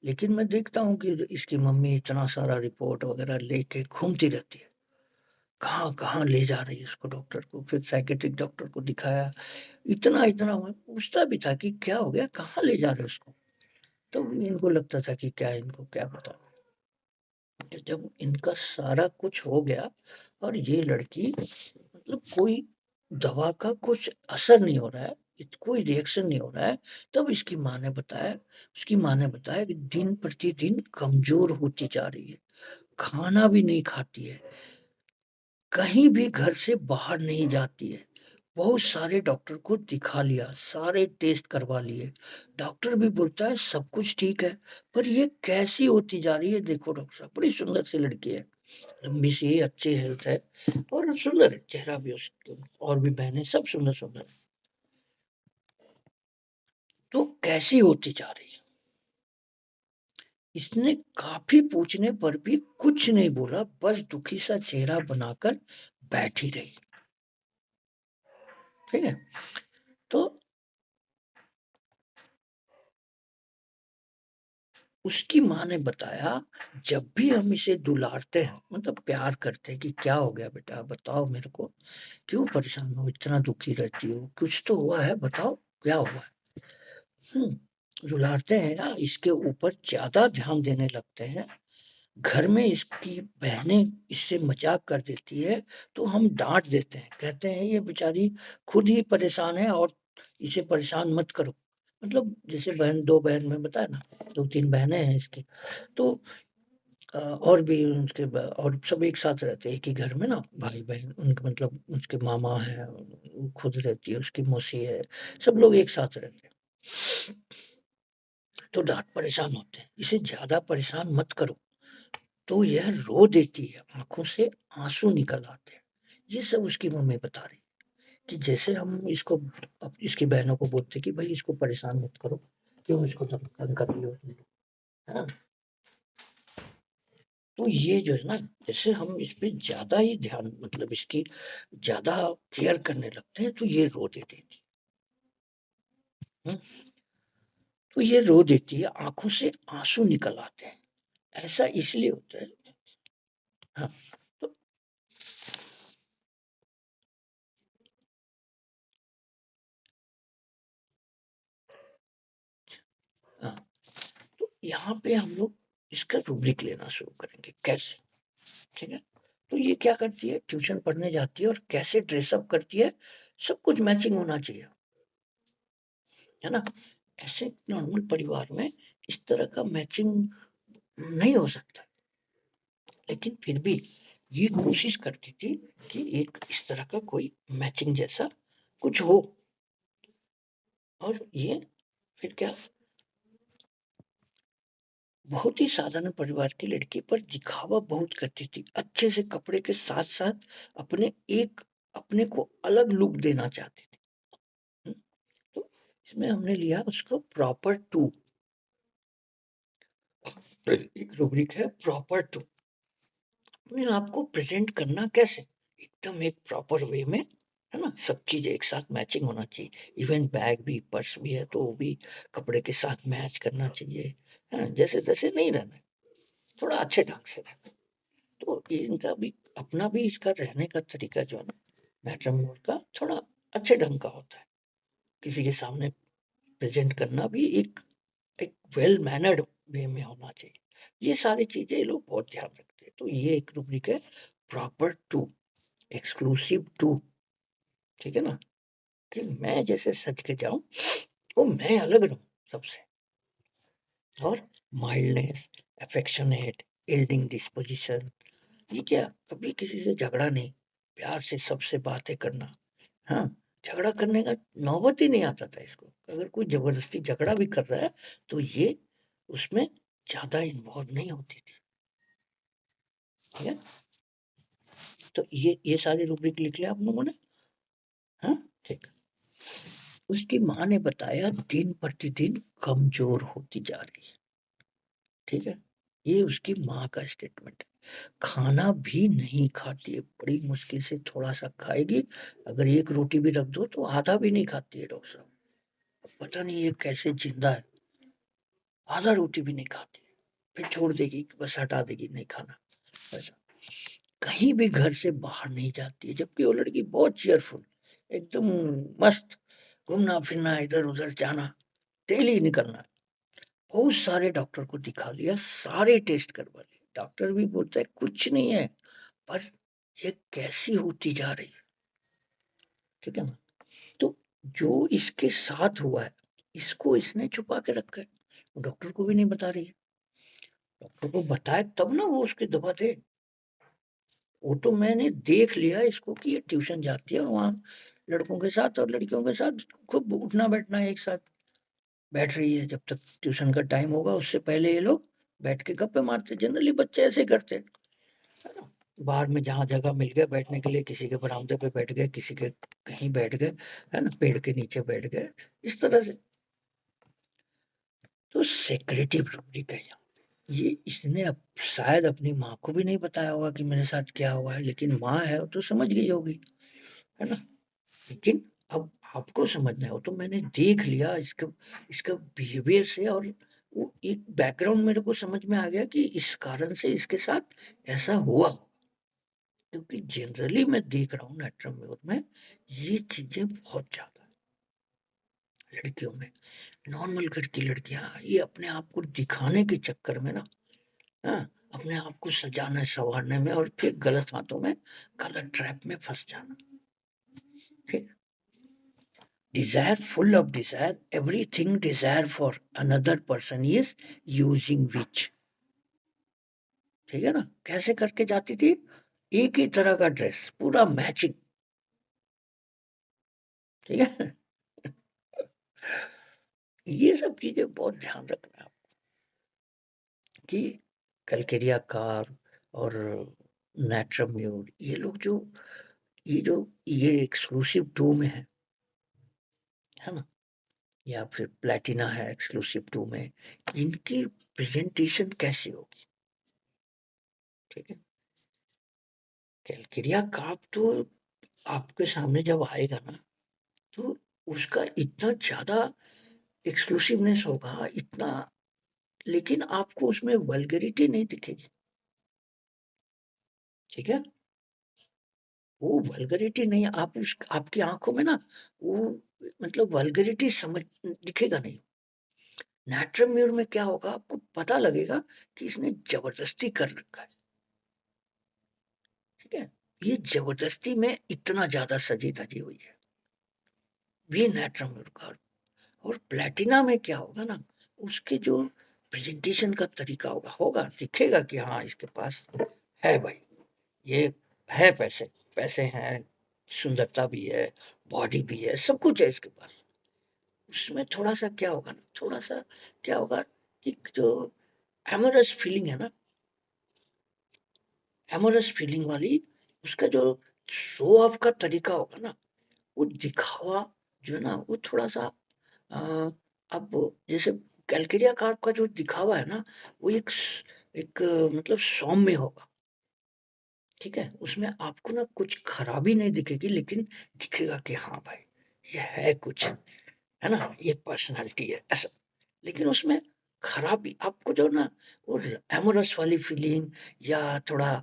लेकिन मैं देखता हूँ कि इसकी मम्मी इतना सारा रिपोर्ट वगैरह लेके घूमती रहती है, कहाँ कहाँ ले जा रही है इसको डॉक्टर को, फिर साइकेट्रिक डॉक्टर को दिखाया। इतना इतना मैं पूछता भी था कि क्या हो गया, कहाँ ले जा रहे हो उसको। तो इनको लगता था कि क्या, इनको क्या पता। तो जब इनका सारा कुछ हो गया, और ये लड़की, मतलब कोई दवा का कुछ असर नहीं हो रहा है, कोई रिएक्शन नहीं हो रहा है, तब उसकी माँ ने बताया कि दिन प्रतिदिन कमजोर होती जा रही है, खाना भी नहीं खाती है, कहीं भी घर से बाहर नहीं जाती है। बहुत सारे डॉक्टर को दिखा लिया, सारे टेस्ट करवा लिए, डॉक्टर भी बोलता है सब कुछ ठीक है, पर ये कैसी होती जा रही है, देखो डॉक्टर साहब, बड़ी सुंदर सी लड़की है, लंबी सी, अच्छी हेल्थ है, और सुंदर है चेहरा भी उसका, और भी बहनें सब सुंदर सुंदर। तो कैसी होती जा रही है। इसने काफी पूछने पर भी कुछ नहीं बोला, बस दुखी सा चेहरा बनाकर बैठी रही, ठीक है। तो उसकी माँ ने बताया, जब भी हम इसे दुलारते हैं, मतलब प्यार करते हैं कि क्या हो गया बेटा, बताओ मेरे को, क्यों परेशान हो, इतना दुखी रहती हो, कुछ तो हुआ है, बताओ क्या हुआ है। रुलाते हैं ना, इसके ऊपर ज्यादा ध्यान देने लगते हैं। घर में इसकी बहनें इससे मजाक कर देती है, तो हम डांट देते हैं, कहते हैं ये बेचारी खुद ही परेशान है, और इसे परेशान मत करो। मतलब जैसे बहन, दो बहन में बताया ना, दो तीन बहनें हैं इसकी। तो और भी उसके और सब एक साथ रहते हैं एक ही घर में ना, भाई बहन, उनके मतलब उसके मामा है, खुद रहती है, उसकी मौसी है, सब लोग एक साथ रहते हैं। तो डांट, परेशान होते हैं, इसे ज्यादा परेशान मत करो। तो यह रो देती है, आंखों से आंसू निकल आते हैं। ये सब उसकी मम्मी बता रही, कि जैसे हम इसको, अब इसकी बहनों को बोलते कि भाई इसको परेशान मत करो, क्यों इसको तंग कर रही हो तुम, है ना। तो ये जो है ना, जैसे हम इस पे ज्यादा ही ध्यान, मतलब इसकी ज्यादा केयर करने लगते हैं, तो ये रो देती थी। हम्म, तो ये रो देती है, आंखों से आंसू निकल आते हैं। ऐसा इसलिए होता है। हाँ। तो हाँ, तो यहाँ पे हम लोग इसका रूब्रिक लेना शुरू करेंगे, कैसे। ठीक है। तो ये क्या करती है, ट्यूशन पढ़ने जाती है और कैसे ड्रेसअप करती है, सब कुछ मैचिंग होना चाहिए, है ना। ऐसे नॉर्मल परिवार में इस तरह का मैचिंग नहीं हो सकता, लेकिन फिर भी ये कोशिश करती थी कि एक इस तरह का कोई मैचिंग जैसा कुछ हो। और ये फिर क्या, बहुत ही साधारण परिवार की लड़की पर दिखावा बहुत करती थी, अच्छे से कपड़े के साथ साथ अपने एक अपने को अलग लुक देना चाहती थी। हम्म, तो इसमें हमने लिया उसको प्रॉपर टू, एक रूब्रिक है प्रॉपर टू, अपने आप को प्रेजेंट करना कैसे, एकदम एक प्रॉपर वे में, है ना। सब चीज एक साथ मैचिंग होना चाहिए, इवन बैग भी, पर्स भी है तो वो भी कपड़े के साथ मैच करना चाहिए, है। जैसे तैसे नहीं रहना, थोड़ा अच्छे ढंग से रहना। तो इनका भी अपना भी इसका रहने का तरीका जो है ना, मैट्रिमोनी का थोड़ा अच्छे ढंग का होता है, किसी के सामने प्रेजेंट करना भी एक एक वेल मैनर्ड वे में होना चाहिए। ये सारी चीजें ये लोग बहुत ध्यान रखते हैं। तो ये एक रूब्रिक है प्रॉपर टू, एक्सक्लूसिव टू। ठीक है ना, कि मैं जैसे सज के जाऊं, वो मैं अलग रहूं सबसे। और माइल्डनेस, अफेक्शनेट, यील्डिंग डिस्पोजिशन, ये क्या, कभी किसी से झगड़ा नहीं, प्यार से सबसे बातें करना। हाँ, झगड़ा करने का नौबत ही नहीं आता था इसको। अगर कोई जबरदस्ती झगड़ा भी कर रहा है तो ये उसमें ज्यादा इन्वॉल्व नहीं होती थी। ठीक है। तो ये सारे रूब्रिक लिख लिया आप लोगों ने। हाँ, ठीक। उसकी माँ ने बताया दिन प्रतिदिन कमजोर होती जा रही है। ठीक है, ये उसकी माँ का स्टेटमेंट है। खाना भी नहीं खाती है, बड़ी मुश्किल से थोड़ा सा खाएगी, अगर एक रोटी भी रख दो तो आधा भी नहीं खाती है डॉक्टर साहब। पता नहीं ये कैसे जिंदा है, आधा रोटी भी नहीं खाती है, फिर छोड़ देगी, बस हटा देगी, नहीं खाना। ऐसा कहीं भी घर से बाहर नहीं जाती है, जबकि वो लड़की बहुत चेयरफुल, एकदम मस्त, घूमना फिरना, इधर उधर जाना, डेली निकलना। बहुत सारे डॉक्टर को दिखा लिया, सारे टेस्ट करवा लिए, डॉक्टर भी बोलता है कुछ नहीं है, पर ये कैसी होती जा रही है। ठीक है ना। तो जो इसके साथ हुआ है, इसको इसने छुपा के रखा है, डॉक्टर को भी नहीं बता रही है। डॉक्टर को बताए तब ना वो उसकी दवा दे। वो तो मैंने देख लिया इसको कि ये ट्यूशन जाती है और वहाँ लड़कों के साथ और लड़कियों के साथ खूब उठना बैठना एक साथ बैठ रही है, जब तक ट्यूशन का टाइम होगा उससे पहले ये लोग बैठ के गप्पे मारते, जनरली बच्चे ऐसे ही करते हैं, है ना। बाहर में जहाँ जगह मिल गया बैठने के लिए, किसी के बरामदे पे बैठ गए, किसी के कहीं बैठ गए, है ना, पेड़ के नीचे बैठ गए, इस तरह से। तो सेक्रेटिव रूब्रिक है यहाँ। ये इसने शायद अपनी माँ को भी नहीं बताया होगा कि मेरे साथ क्या हुआ है, लेकिन माँ है वो तो समझ गई होगी, है ना। लेकिन अब आपको समझना है, वो तो मैंने देख लिया इसका इसका बिहेवियर से, और वो एक बैकग्राउंड मेरे को समझ में आ गया कि इस कारण से इसके साथ ऐसा हुआ। क्योंकि जनरली मैं देख रहा हूँ नेट्रम में ये चीजें बहुत ज्यादा लड़कियों में, नॉर्मल घर की लड़कियां ये अपने आप को दिखाने के चक्कर में ना, हाँ, अपने आप को सजाने संवारने में और फिर गलत हाथों में, गलत ट्रैप में फंस जाना। ठीक। Desire, full of desire, everything desire for another person is using which। ठीक है ना, कैसे करके जाती थी, एक ही तरह का ड्रेस, पूरा मैचिंग। ठीक है। ये सब चीजें बहुत ध्यान रखना है कि कलकेरिया कार और नेट्रम्यूर, ये एक्सक्लूसिव टू में है ना, या फिर प्लेटिना है एक्सक्लूसिव टू में, इनकी प्रेजेंटेशन कैसी होगी, ठीक है। कैलकेरिया कार्प तो आपके सामने जब आएगा ना, तो उसका इतना ज्यादा एक्सक्लूसिवनेस होगा, इतना, लेकिन आपको उसमें वल्गैरिटी नहीं दिखेगी। ठीक है, वो वल्गैरिटी नहीं, आप उस आपकी आंखों में ना वो मतलब वल्गैरिटी समझ दिखेगा नहीं। नेचुरल म्यूर में क्या होगा, आपको पता लगेगा कि इसने जबरदस्ती कर रखा है। ठीक है, ये जबरदस्ती में इतना ज्यादा सजी धजी हुई है, ये नेचुरल म्यूर का। और प्लेटिना में क्या होगा ना, उसके जो प्रेजेंटेशन का तरीका होगा होगा दिखेगा कि हाँ इसके पास है भाई, ये है, पैसे पैसे हैं, सुंदरता भी है, बॉडी भी है, सब कुछ है इसके पास। उसमें थोड़ा सा क्या होगा ना, थोड़ा सा क्या होगा, एक जो एमोरस फीलिंग है ना, एमोरस फीलिंग वाली, उसका जो शो ऑफ का तरीका होगा ना, वो दिखावा जो है ना, वो थोड़ा सा अ, अब जैसे कैलकेरिया कार्प का जो दिखावा है ना, वो एक मतलब सौम्य होगा। ठीक है, उसमें आपको ना कुछ खराबी नहीं दिखेगी, लेकिन दिखेगा कि हाँ भाई ये है कुछ, है ना, ये पर्सनालिटी है ऐसा। लेकिन उसमें खराबी आपको जो ना, वो एमोरस वाली फीलिंग, या थोड़ा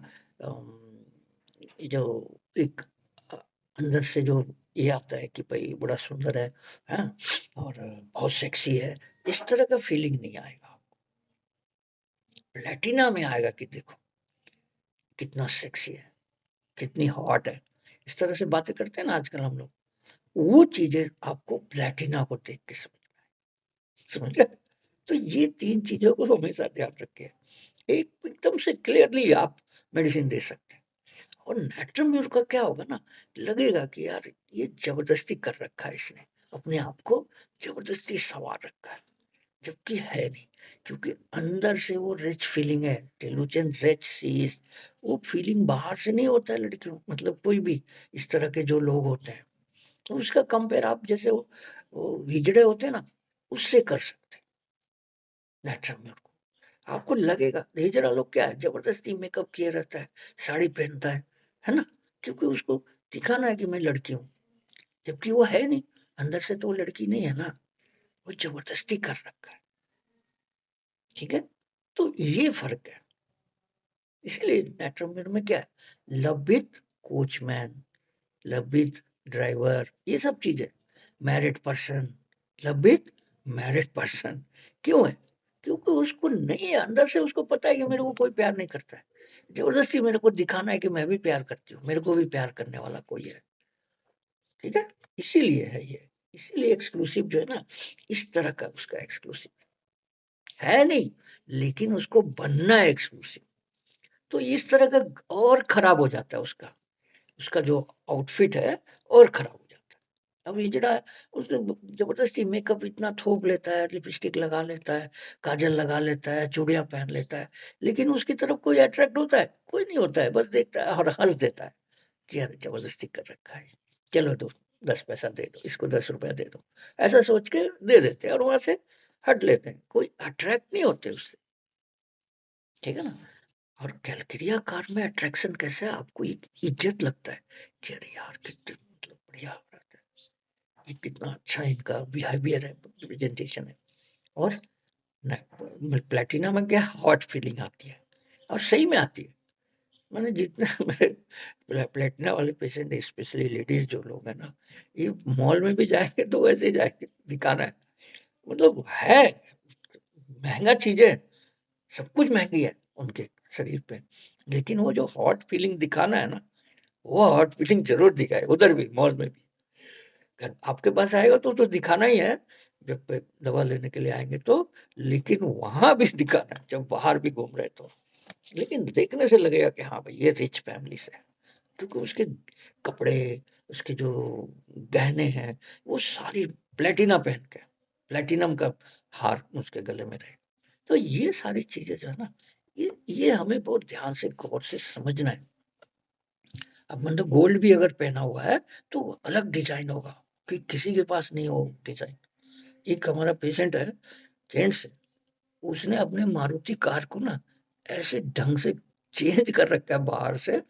ये जो एक अंदर से जो ये आता है कि भाई बड़ा सुंदर है, और बहुत सेक्सी है, इस तरह का फीलिंग नहीं आएगा। प्लेटिना में आएगा कि देखो कितना सेक्सी है, कितनी हॉट है, इस तरह से बातें करते हैं ना आजकल हम लोग, वो चीजें आपको प्लेटिना को देख के समझ गए। तो ये तीन चीजों को हमेशा ध्यान रखिए, एक एकदम से क्लियरली आप मेडिसिन दे सकते हैं। और नेट्रोम्यूर का क्या होगा ना, लगेगा कि यार ये जबरदस्ती कर रखा है इसने, अपने आप को जबरदस्ती संवार रखा है, जबकि है नहीं। क्योंकि अंदर से वो रिच फीलिंग है, टेलुचन रिच सीज, वो फीलिंग बाहर से नहीं होता है लड़कियों, मतलब कोई भी इस तरह के जो लोग होते हैं, तो उसका कंपेयर आप जैसे वो हिजड़े होते हैं ना, उससे कर सकते हैं नेट्रोम्यूर को। आपको लगेगा हिजड़ा लोग क्या है, जबरदस्ती मेकअप किए रहता है, साड़ी पहनता है ना, क्योंकि उसको दिखाना है कि मैं लड़की हूँ, जबकि वो है नहीं, अंदर से तो वो लड़की नहीं है ना, वो जबरदस्ती कर रखा है। ठीक है, तो ये फर्क है। इसलिए नेट्रोमीटर में क्या है, लवित कोचमैन, लवित ड्राइवर, ये सब चीजें, मैरिड पर्सन, लवित मैरिड पर्सन, क्यों है, क्योंकि उसको नहीं है, अंदर से उसको पता है कि मेरे को कोई प्यार नहीं करता है, जबरदस्ती मेरे को दिखाना है कि मैं भी प्यार करती हूँ, मेरे को भी प्यार करने वाला कोई है। ठीक है, इसीलिए है ये, इसीलिए एक्सक्लूसिव जो है ना, इस तरह का उसका एक्सक्लूसिव है नहीं, लेकिन उसको बनना है एक्सक्लूसिव, तो इस तरह का और खराब हो जाता है उसका, उसका जो आउटफिट है और खराब हो जाता है। अब हिजड़ा है, उसने जबरदस्ती मेकअप इतना थोप लेता है, लिपस्टिक लगा लेता है, काजल लगा लेता है, चूड़ियां पहन लेता है, लेकिन उसकी तरफ कोई अट्रैक्ट होता है, कोई नहीं होता है, बस देखता है और हंस देता है कि यार जबरदस्ती कर रखा है, चलो दो, 10 पैसा दे दो इसको, 10 रुपया दे दो, ऐसा सोच के दे देते हैं और वहां से हट लेते हैं, कोई अट्रैक्ट नहीं होते उससे। ठीक है ना। और कैलकेरिया कार में अट्रैक्शन कैसे है, आपको एक इज्जत लगता है कि अरे यार कितने मतलब बढ़िया रहता है, ये कितना अच्छा इनका बिहेवियर है, प्रेजेंटेशन है। और प्लेटिना में क्या हॉट फीलिंग आती है, और सही में आती है। मैंने जितने मेरे प्लेटिना वाले पेशेंट, स्पेशली लेडीज जो लोग हैं ना, ये मॉल में भी जाएंगे तो वैसे ही जाएंगे, दिखाना है, मतलब है महंगा चीजें, सब कुछ महंगी है उनके शरीर पे, लेकिन वो जो हॉट फीलिंग दिखाना है ना, वो हॉट फीलिंग जरूर दिखाए, उधर भी मॉल में भी। घर आपके पास आएगा तो दिखाना ही है, जब दवा लेने के लिए आएंगे तो, लेकिन वहां भी दिखाना है जब बाहर भी घूम रहे तो, लेकिन देखने से लगेगा कि हाँ भाई ये रिच फैमिली से है, क्योंकि उसके कपड़े, उसके जो गहने हैं, वो सारी प्लेटिना पहन के, प्लेटिनम का हार उसके गले में रहे। तो ये सारी चीजें जो है ना, ये हमें बहुत ध्यान से गौर से समझना है। अब मतलब गोल्ड भी अगर पहना हुआ है तो वो अलग डिजाइन होगा, कि किसी के पास नहीं हो डिजाइन। एक हमारा पेशेंट है, जेंट्स है, उसने अपने मारुति कार को ना ऐसे ढंग से चेंज कर रखा है बाहर से,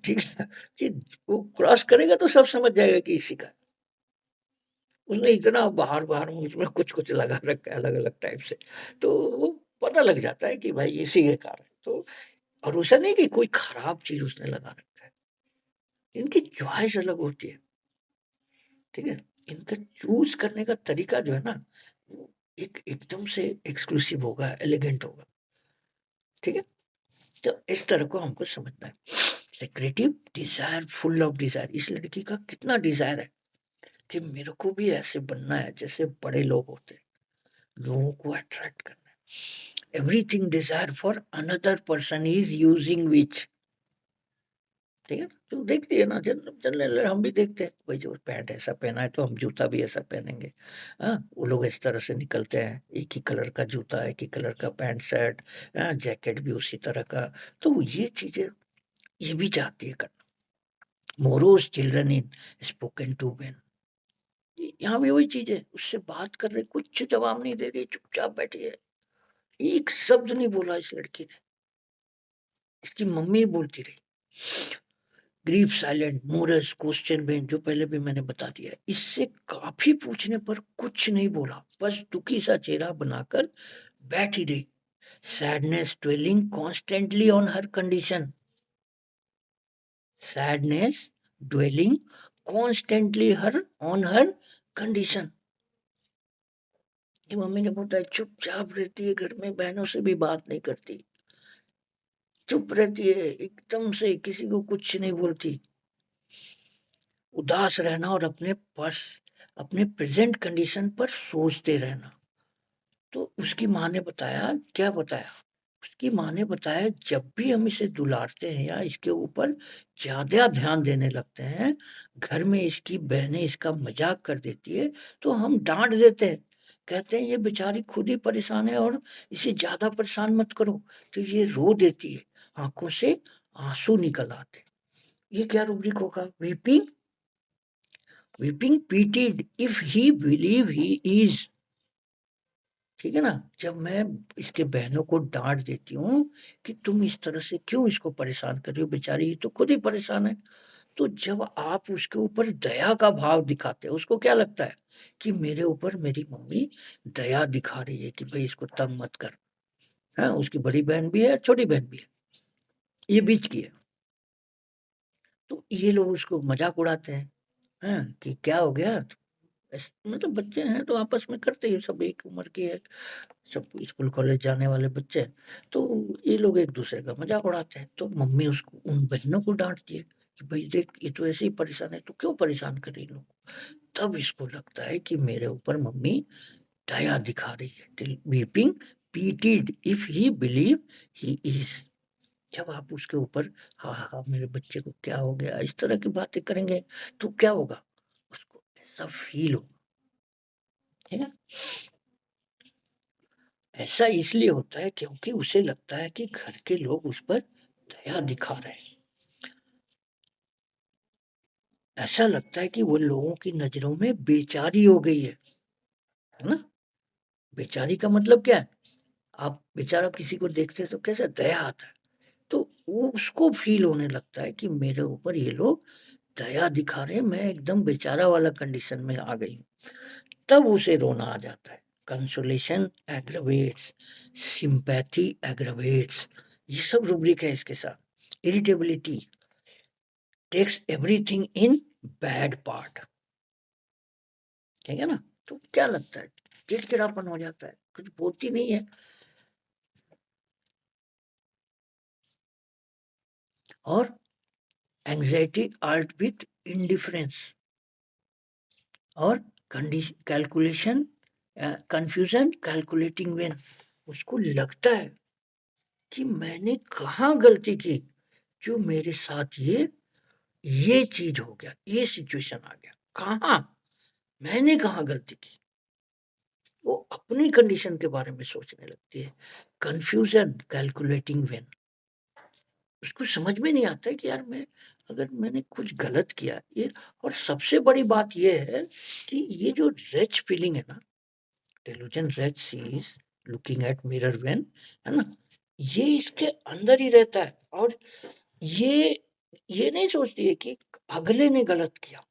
ठीक है, कि वो क्रॉस करेगा तो सब समझ जाएगा कि इसी का। उसने इतना बाहर-बाहर में उसमें कुछ-कुछ लगा रखा है अलग-अलग टाइप से, तो वो पता लग जाता है कि भाई इसी के कारण। तो और ऐसा नहीं कि कोई खराब चीज़ उसने लगा रखा है, इनकी चॉइस अलग होती है, ठीक है? इनका चूज़ करने का तरीका जो है ना, वो एकदम से एक्सक्लूसिव होगा, एलिगेंट होगा, ठीक है? तो इस तरह को हमको समझना है। सेक्रेटिव डिज़ायर, फुल ऑफ डिज़ायर, इस लड़की का कितना डिज़ायर है कि मेरे को भी ऐसे बनना है जैसे बड़े लोग होते हैं, लोगों को अट्रैक्ट करना है। Everything desire for another person is using which, ठीक है? तो देखती है ना, जनरल हम भी देखते हैं, भाई जो पैंट ऐसा पहना है तो हम जूता भी ऐसा पहनेंगे। हाँ, वो लोग इस तरह से निकलते हैं, एक ही कलर का जूता, एक ही कलर का पैंट शर्ट, हाँ, जैकेट भी उसी तरह का। तो ये चीज़ें ये भी चाहती है करना। Morose children in spoken to when, यहाँ भी वही चीज़ है, उससे बात कर रहे, कुछ जवाब नहीं दे रही, चुपचाप बैठी है। एक शब्द नहीं बोला इस लड़की ने, इसकी मम्मी बोलती रही। Grief silent, Morris question Ben, जो पहले भी मैंने बता दिया, इससे काफी पूछने पर कुछ नहीं बोला, बस दुखी सा चेहरा बनाकर बैठी रही। Sadness dwelling constantly on her condition, sadness dwelling constantly her on her condition। ये मम्मी ने बताया, चुपचाप रहती है घर में, बहनों से भी बात नहीं करती, चुप रहती है एकदम से, किसी को कुछ नहीं बोलती, उदास रहना और अपने प्रेजेंट कंडीशन पर सोचते रहना। तो उसकी माँ ने बताया, क्या बताया? उसकी माँ ने बताया, जब भी हम इसे दुलारते हैं या इसके ऊपर ज्यादा ध्यान देने लगते हैं, घर में इसकी बहनें इसका मजाक कर देती है, तो हम डांट देते हैं, कहते हैं ये बेचारी खुद ही परेशान है और इसे ज्यादा परेशान मत करो। तो ये रो देती है, आंखों से आंसू निकल आते। ये क्या रूब्रिक होगा? Weeping, weeping pitied if he believe he is, ठीक है ना? जब मैं इसके बहनों को डांट देती हूँ कि तुम इस तरह से क्यों इसको परेशान कर रही हो, बेचारी ये तो खुद ही परेशान है। तो जब आप उसके ऊपर दया का भाव दिखाते हो, उसको क्या लगता है कि मेरे ऊपर मेरी मम्मी दया दिखा रही है कि भाई इसको तंग मत कर। हाँ, उसकी बड़ी बहन भी है, छोटी बहन भी है, ये बीच की है। तो ये लोग उसको मजाक उड़ाते हैं, हाँ, कि क्या हो गया, मतलब बच्चे हैं तो आपस में करते ही, सब एक उम्र के है, सब स्कूल कॉलेज जाने वाले बच्चे हैं, तो ये लोग एक दूसरे का मजाक उड़ाते हैं। तो मम्मी उसको, उन बहनों को डांटती है कि भाई देख, ये तो ऐसे ही परेशान है, तो क्यों परेशान कर रही लोग। तब इसको लगता है कि मेरे ऊपर मम्मी दया दिखा रही है। Weeping pitied if he believe he is, जब आप उसके ऊपर, हाँ हाँ मेरे बच्चे को क्या हो गया, इस तरह की बातें करेंगे, तो क्या होगा, उसको ऐसा फील होगा, ठीक है? ऐसा इसलिए होता है क्योंकि उसे लगता है कि घर के लोग उस पर दया दिखा रहे हैं। ऐसा लगता है कि वो लोगों की नजरों में बेचारी हो गई है ना? बेचारी का मतलब क्या है? आप बेचारा किसी को देखते हैं तो कैसे दया आता है, तो वो उसको फील होने लगता है कि मेरे ऊपर ये लोग दया दिखा रहे हैं, मैं एकदम बेचारा वाला कंडीशन में आ गई हूँ। तब उसे रोना आ जाता है। कंसोलेशन एग्रवेट्स, सिंपैथी एग्रवेट्स, ये सब रूब्रिक है इसके साथ। Irritability takes everything in bad part, ठीक है ना? तो क्या लगता है, चिड़चिड़ापन हो जाता है, कुछ बोलती नहीं है। और एंजाइटी आर्ट विथ इंडिफरेंस, और कैलकुलेशन, कंफ्यूजन कैलकुलेटिंग वेन, उसको लगता है कि मैंने कहाँ गलती की, जो मेरे साथ ये चीज हो गया, ये सिचुएशन आ गया, कहाँ, मैंने कहाँ गलती की। वो अपनी कंडीशन के बारे में सोचने लगती है। कंफ्यूजन कैलकुलेटिंग वेन, उसको समझ में नहीं आता है कि यार मैं, अगर मैंने कुछ गलत किया ये। और सबसे बड़ी बात ये है कि ये जो रेच फीलिंग है ना, delusion wretch she is looking at mirror when, है ना, ये इसके अंदर ही रहता है और ये नहीं सोचती है कि अगले ने गलत किया।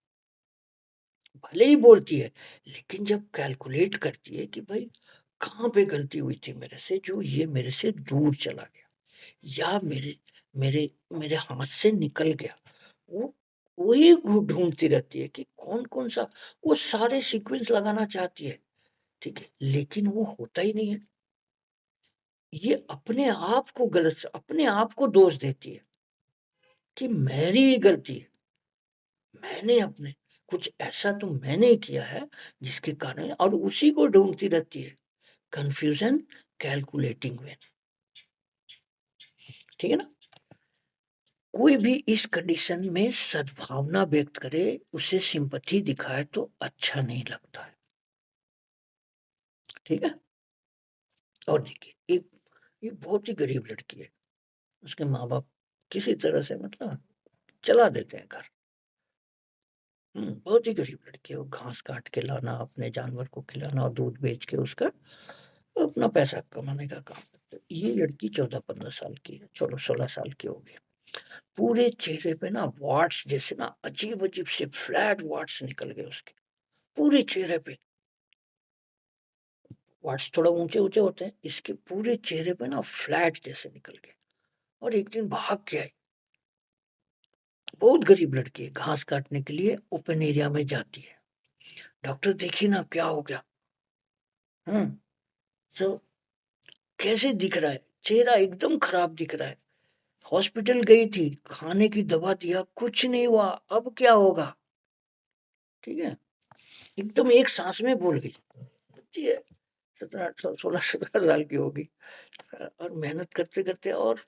भले ही बोलती है, लेकिन जब कैलकुलेट करती है कि भाई कहाँ पे गलती हुई थी मेरे से, जो ये मेरे से दूर चला गया या मेरे मेरे मेरे हाथ से निकल गया, वो वही ढूंढती रहती है कि कौन कौन सा, वो सारे सीक्वेंस लगाना चाहती है, ठीक है, लेकिन वो होता ही नहीं है। ये अपने आप को दोष देती है कि मेरी ही गलती है, मैंने अपने कुछ ऐसा तो मैंने किया है जिसके कारण, और उसी को ढूंढती रहती है। कंफ्यूजन कैलकुलेटिंग वेन, ठीक है ना। कोई भी इस कंडीशन में सद्भावना व्यक्त करे, उसे सिंपैथी दिखाए तो अच्छा नहीं लगता है, ठीक है। और देखिए एक ये बहुत ही गरीब लड़की है, उसके माँ बाप किसी तरह से मतलब चला देते हैं घर। बहुत ही गरीब लड़की है, वो घास काट के लाना, अपने जानवर को खिलाना और दूध बेच के उसका अपना पैसा कमाने का काम। तो ये लड़की 14-15 साल की है, चलो 16 साल की होगी। पूरे चेहरे पे ना वाट्स जैसे ना अजीब अजीब से फ्लैट वाट्स निकल गए उसके पूरे चेहरे पे। वाट्स थोड़ा ऊंचे ऊंचे होते हैं, इसके पूरे चेहरे पे ना फ्लैट जैसे निकल गए। और एक दिन भाग के आई। बहुत गरीब लड़की है, घास काटने के लिए ओपन एरिया में जाती है। डॉक्टर देखिए ना क्या हो गया। हम्म तो कैसे दिख रहा है, चेहरा एकदम खराब दिख रहा है। हॉस्पिटल गई थी, खाने की दवा दिया, कुछ नहीं हुआ, अब क्या होगा, ठीक है। एकदम एक सांस में बोल गई। बच्ची है, 16-17 साल की होगी, और मेहनत करते करते, और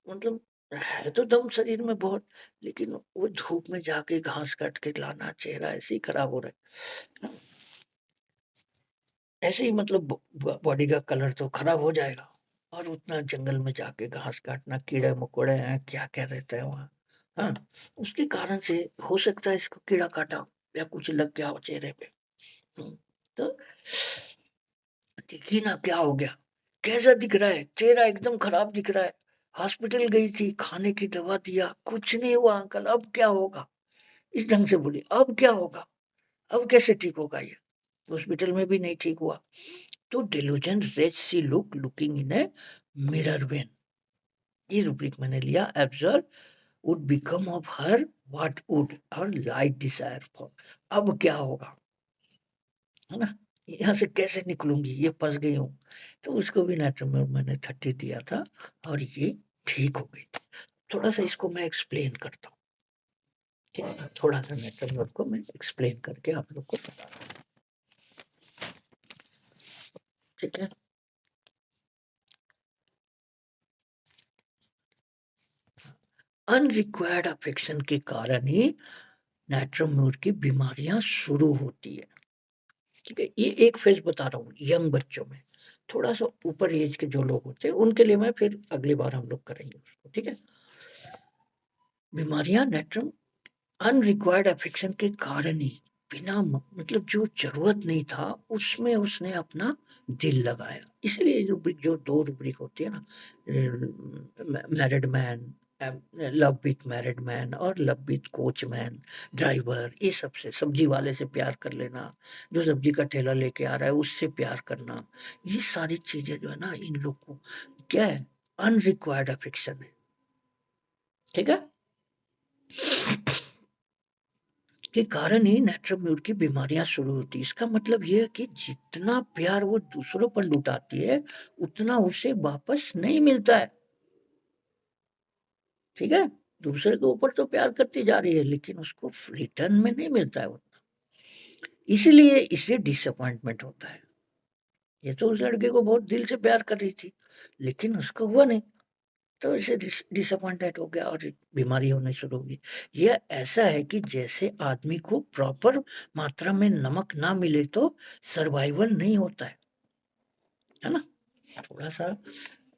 मतलब है तो दम शरीर में बहुत, लेकिन वो धूप में जाके घास काट के लाना, चेहरा ऐसे ही खराब हो रहा है। ऐसे ही मतलब बॉडी का कलर तो खराब हो जाएगा। और उतना जंगल में जाके घास काटना, कीड़े मकोड़े हैं, क्या क्या रहता है वहाँ। हाँ, उसके कारण से हो सकता है इसको कीड़ा काटा हो या कुछ लग गया हो चेहरे पे। तो देखिए ना क्या हो गया, कैसा दिख रहा है, चेहरा एकदम खराब दिख रहा है। हॉस्पिटल गई थी, खाने की दवा दिया, कुछ नहीं हुआ अंकल, अब क्या होगा। इस ढंग से बोली, अब क्या होगा, अब कैसे ठीक होगा ये, हॉस्पिटल में भी नहीं ठीक हुआ। तो delusion raised she looking in a mirror when, ये रूब्रिक मैंने लिया, observe would become of her, what would her light desire for, अब क्या होगा, है ना, यहाँ से कैसे निकलूंगी, ये फंस गई हूँ। तो उसको भी नाइट्रम में मैंने 30 दिया था और ये ठीक हो गई। थोड़ा सा इसको मैं एक्सप्लेन करता हूँ, ठीक है, थोड़ा सा नाइट्रम को मैं एक्सप्लेन करके आप लोग को बता रहा हूँ, ठीक है। अनरिक्वायर्ड अफेक्शन के कारण ही नाइट्रम म्यूर की बीमारियां शुरू होती है, ठीक है। ये एक फेज बता रहा हूँ यंग बच्चों में, थोड़ा सा ऊपर एज के जो लोग होते हैं उनके लिए मैं फिर अगली बार हम लोग करेंगे उसको, ठीक है। बीमारियां नेट्रम अनरिक्वायर्ड अफेक्शन के कारण ही, बिना मतलब जो जरूरत नहीं था उसमें उसने अपना दिल लगाया। इसलिए जो दो रूब्रिक होती है ना, married man, love with married man और love with coach man, driver, ये सबसे, सब्जी वाले से प्यार कर लेना, जो सब्जी का ठेला लेके आ रहा है उससे प्यार करना, ये सारी चीजें जो है ना, इन लोग को क्या है, अनरिक्वायर्ड अफेक्शन है, ठीक है, के कारण ही नेट्रम म्यूर की बीमारियां शुरू होती है। इसका मतलब यह है कि जितना प्यार वो दूसरों पर लुटाती है उतना उसे वापस नहीं मिलता है, ठीक है। दूसरे के ऊपर तो प्यार करती जा रही है लेकिन उसको रिटर्न में नहीं मिलता है उतना, इसलिए इसे डिसअपॉइंटमेंट होता है। ये तो उस लड़के को बहुत दिल से प्यार कर रही थी लेकिन उसको हुआ नहीं, तो इसे डिसअपॉइंटेड हो गया और बीमारी होने शुरू होगी। यह ऐसा है कि जैसे आदमी को प्रॉपर मात्रा में नमक ना मिले तो सर्वाइवल नहीं होता है ना। थोड़ा सा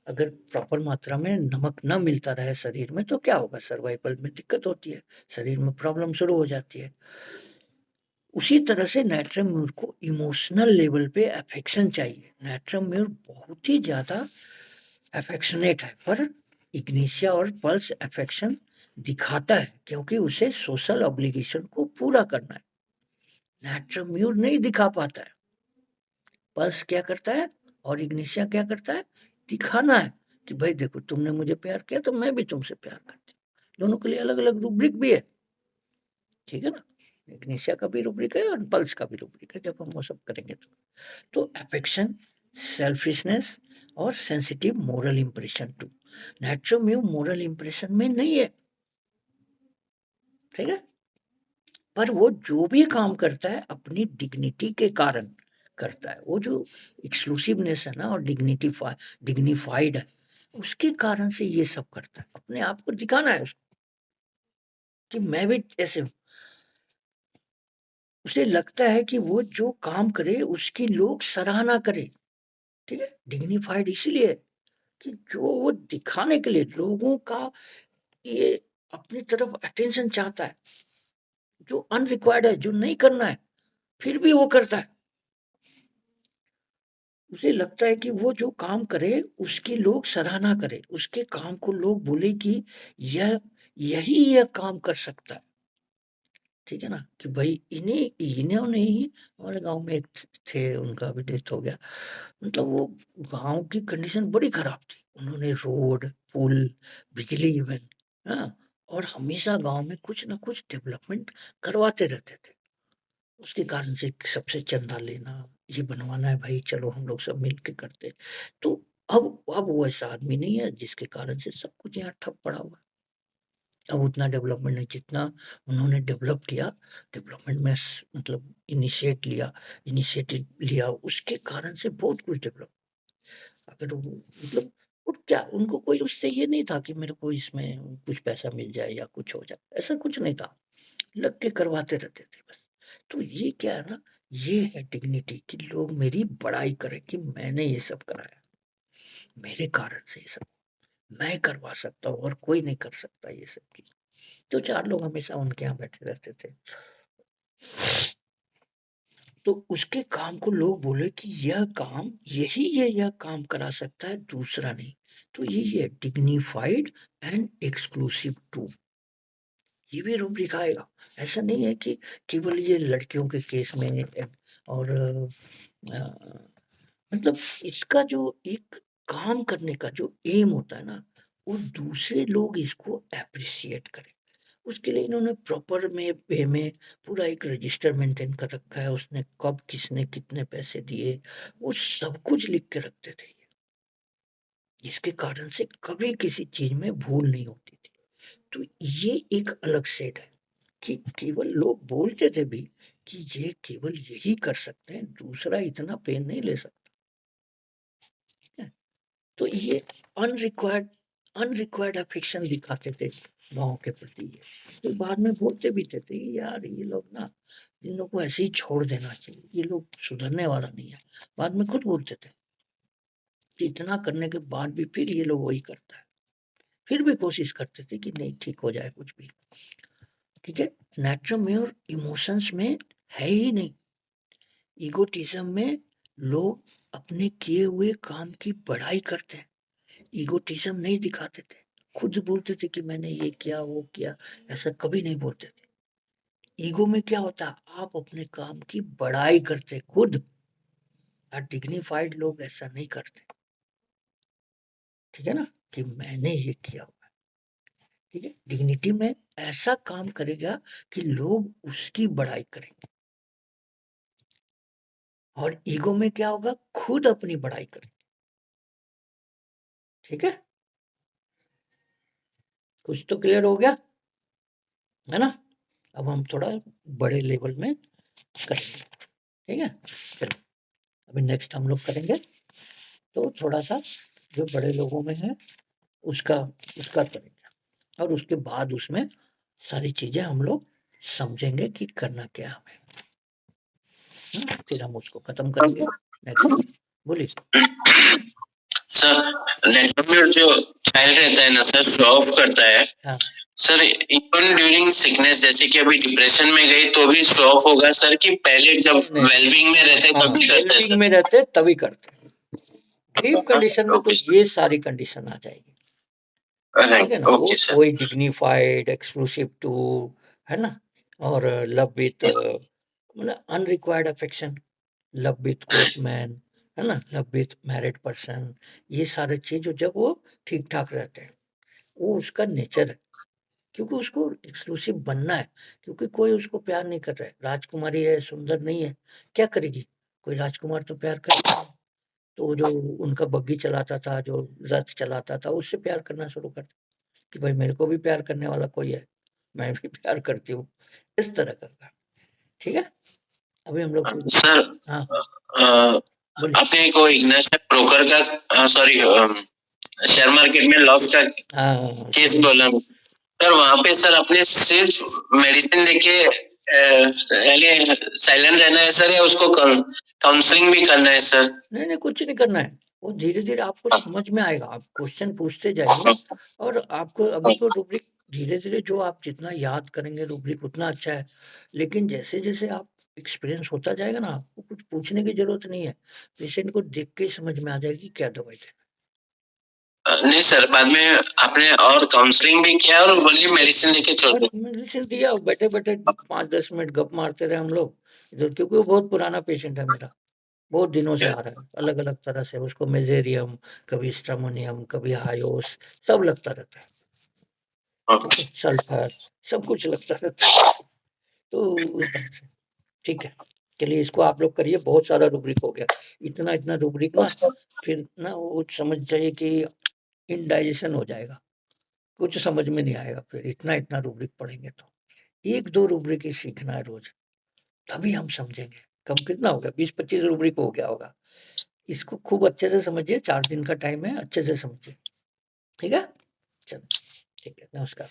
अगर प्रॉपर मात्रा में नमक ना मिलता रहे शरीर में तो क्या होगा, सर्वाइवल में दिक्कत होती है, शरीर में प्रॉब्लम शुरू हो जाती है। उसी तरह से नाइट्रम म्यूर को इमोशनल लेवल पे अफेक्शन चाहिए। नाइट्रम म्यूर बहुत ही ज्यादा अफेक्शनेट है, पर इग्निशिया और पल्स अफेक्शन दिखाता है क्योंकि उसे सोशल ऑब्लिगेशन को पूरा करना है। नेट्रोम्यूर नहीं दिखा पाता है। पल्स क्या करता है और इग्निशिया क्या करता है, दिखाना है कि भाई देखो तुमने मुझे प्यार किया तो मैं भी तुमसे प्यार करती हूँ। दोनों के लिए अलग अलग रूब्रिक भी है, ठीक है ना। इग्निशिया का भी रूब्रिक है और पल्स का भी रूब्रिक है, जब हम वो सब करेंगे तो अफेक्शन, सेल्फिशनेस और sensitive moral impression too. Natrum mur moral impression में नहीं है, ठीक है, पर वो जो भी काम करता है अपनी डिग्निटी के कारण करता है। वो जो एक्सक्लूसिवनेस है ना और डिग्निफाइड है, उसके कारण से ये सब करता है। अपने आप को दिखाना है उसको कि मैं भी ऐसे हूं। उसे लगता है कि वो जो काम करे उसकी लोग सराहना करे, ठीक है। डिग्निफाइड इसलिए कि जो वो दिखाने के लिए लोगों का ये अपनी तरफ अटेंशन चाहता है, जो अनरिक्वायर्ड है, जो नहीं करना है, फिर भी वो करता है। उसे लगता है कि वो जो काम करे उसकी लोग सराहना करे, उसके काम को लोग बोले कि यह काम कर सकता है, ठीक है ना। कि भाई इन्होंने ही, हमारे गांव में एक थे, उनका भी डेथ हो गया। मतलब वो गांव की कंडीशन बड़ी खराब थी, उन्होंने रोड, पुल, बिजली इवन, हाँ, और हमेशा गांव में कुछ ना कुछ डेवलपमेंट करवाते रहते थे। उसके कारण से सबसे चंदा लेना, ये बनवाना है भाई, चलो हम लोग सब मिल के करते। तो अब वो ऐसा आदमी नहीं है जिसके कारण से सब कुछ यहाँ ठप पड़ा हुआ है। अब उतना डेवलपमेंट नहीं जितना उन्होंने डेवलप किया। डेवलपमेंट में मतलब इनिशिएटिव लिया, उसके कारण से बहुत कुछ डेवलप। अगर वो मतलब, और क्या उनको कोई उससे ये नहीं था कि मेरे को इसमें कुछ पैसा मिल जाए या कुछ हो जाए, ऐसा कुछ नहीं था। लग के करवाते रहते थे बस। तो ये क्या है ना, ये है डिग्निटी कि लोग मेरी बड़ाई करें कि मैंने ये सब कराया, मेरे कारण से ये सब मैं करवा सकता हूँ और कोई नहीं कर सकता ये सब चीज। तो चार लोग हमेशा उनके यहाँ बैठे रहते थे, तो उसके काम को लोग बोले कि यह काम यह काम करा सकता है, दूसरा नहीं। तो यही है डिग्निफाइड एंड एक्सक्लूसिव टू। ये भी रूप दिखाएगा। ऐसा नहीं है कि केवल ये लड़कियों के केस में और मतलब इसका जो एक काम करने का जो एम होता है ना, वो दूसरे लोग इसको अप्रिशिएट करें। उसके लिए इन्होंने प्रॉपर में वे में पूरा एक रजिस्टर मेंटेन कर रखा है। उसने कब किसने कितने पैसे दिए, वो सब कुछ लिख के रखते थे। इसके कारण से कभी किसी चीज में भूल नहीं होती थी। तो ये एक अलग सेट है कि केवल लोग बोलते थे भी कि ये केवल यही कर सकते हैं, दूसरा इतना पेन नहीं ले सकता। तो ये अनरिक्वायर्ड अनरिक्वायर्ड अफेक्शन दिखाते थे गाँव के प्रति। तो बाद में बोलते भी थे यार ये लोग ना, इन लोग को ऐसे ही छोड़ देना चाहिए, ये लोग सुधरने वाला नहीं है। बाद में खुद बोलते थे कि इतना करने के बाद भी फिर ये लोग वही करता है। फिर भी कोशिश करते थे कि नहीं ठीक हो जाए कुछ भी, ठीक है। नेचर इमोशंस में है ही नहीं। ईगोटिज्म में लोग अपने किए हुए काम की बड़ाई करते हैं, ईगोटिज्म नहीं दिखाते थे। खुद बोलते थे कि मैंने ये किया वो किया, ऐसा कभी नहीं बोलते थे। ईगो में क्या होता है, आप अपने काम की बड़ाई करते खुद, और डिग्निफाइड लोग ऐसा नहीं करते, ठीक है ना, कि मैंने ये किया हुआ, ठीक है। डिग्निटी में ऐसा काम करेगा कि लोग उसकी बड़ाई करेंगे, और ईगो में क्या होगा, खुद अपनी बड़ाई करेंगे, ठीक है। कुछ तो क्लियर हो गया है ना। अब हम थोड़ा बड़े लेवल में करेंगे, ठीक है। चलो अभी नेक्स्ट हम लोग करेंगे, तो थोड़ा सा जो बड़े लोगों में है उसका उसका करेंगे, और उसके बाद उसमें सारी चीजें हम लोग समझेंगे कि करना क्या हमें, फिर हम उसको खत्म करेंगे नेक्स्ट। बोलिए सर। नेटवर्क में जो चाइल्ड रहता है ना सर, शो ऑफ करता है। हाँ सर इवन ड्यूरिंग सिकनेस, जैसे कि अभी डिप्रेशन में गए तो भी शो ऑफ होगा सर, कि पहले जब वेलबींग में रहते तब भी करते हैं वेलबींग सर? में रहते तभी करते, डीप कंडीशन में तो ये सारी कंडीशन आ जाएगी, ठीक है ना। वो कोई डिग्निफाइड, एक्सक्लूसिव टू, है ना, और लव विथ मतलब unrequired affection, love with coachman, है ना, लव विथ मैरिड पर्सन, ये सारे चीज जब वो ठीक ठाक रहते हैं, वो उसका नेचर है, क्योंकि उसको एक्सक्लूसिव बनना है, क्योंकि कोई उसको प्यार नहीं कर रहा है। राजकुमारी है, सुंदर नहीं है, क्या करेगी, कोई राजकुमार तो प्यार करता है, तो जो उनका बग्गी चलाता था, जो रथ चलाता था, उससे प्यार करना शुरू कर कि भाई मेरे को भी प्यार करने वाला कोई है, मैं भी प्यार करती हूँ, इस तरह का। ठीक है, अभी हम लोग सर हाँ बोलिए। आपने कोई नेशनल ब्रोकर का सॉरी शेयर मार्केट में लॉस का केस बोला सर, वहाँ पे सर आपने सिर्फ मेडिसिन देके साइलेंट रहना है सर, या उसको काउंसलिंग भी करना है सर? नहीं, कुछ नहीं करना है, वो धीरे धीरे आपको समझ में आएगा, आप क्वेश्चन पूछते जाइए, और आपको अभी तो रूब्रिक धीरे धीरे जो आप जितना याद करेंगे रूब्रिक उतना अच्छा है, लेकिन जैसे जैसे आप एक्सपीरियंस होता जाएगा ना, आपको कुछ पूछने की जरूरत नहीं है, पेशेंट को देख के समझ में आ जाएगी क्या दवाई देना। नहीं सर, बाद में आपने और काउंसलिंग भी किया और बोलिए मेडिसिन लेके छोड़ दो। मेडिसिन दिया, बैठे बैठे 5-10 मिनट गप मारते रहे हम लोग इधर, क्योंकि वो बहुत पुराना पेशेंट है मेरा, बहुत दिनों से आ रहा है, अलग अलग तरह से उसको मेजेरियम, कभी स्ट्रामोनियम, कभी हायोस, सब लगता रहता है, सल्फर, सब कुछ लगता रहता है, तो उस ढंग से ठीक है। चलिए इसको आप लोग करिए, बहुत सारा रूब्रिक हो गया, इतना इतना रूब्रिक ना फिर ना वो समझ जाइए कि इनडाइजेशन हो जाएगा, कुछ समझ में नहीं आएगा, फिर इतना इतना रूब्रिक पढ़ेंगे तो 1-2 रूब्रिक ही सीखना है रोज, तभी हम समझेंगे। कम कितना हो गया, 20-25 रूब्रिक हो गया होगा, इसको खूब अच्छे से समझिए, 4 दिन का टाइम है, अच्छे से समझिए, ठीक है, चलो ठीक है, नमस्कार।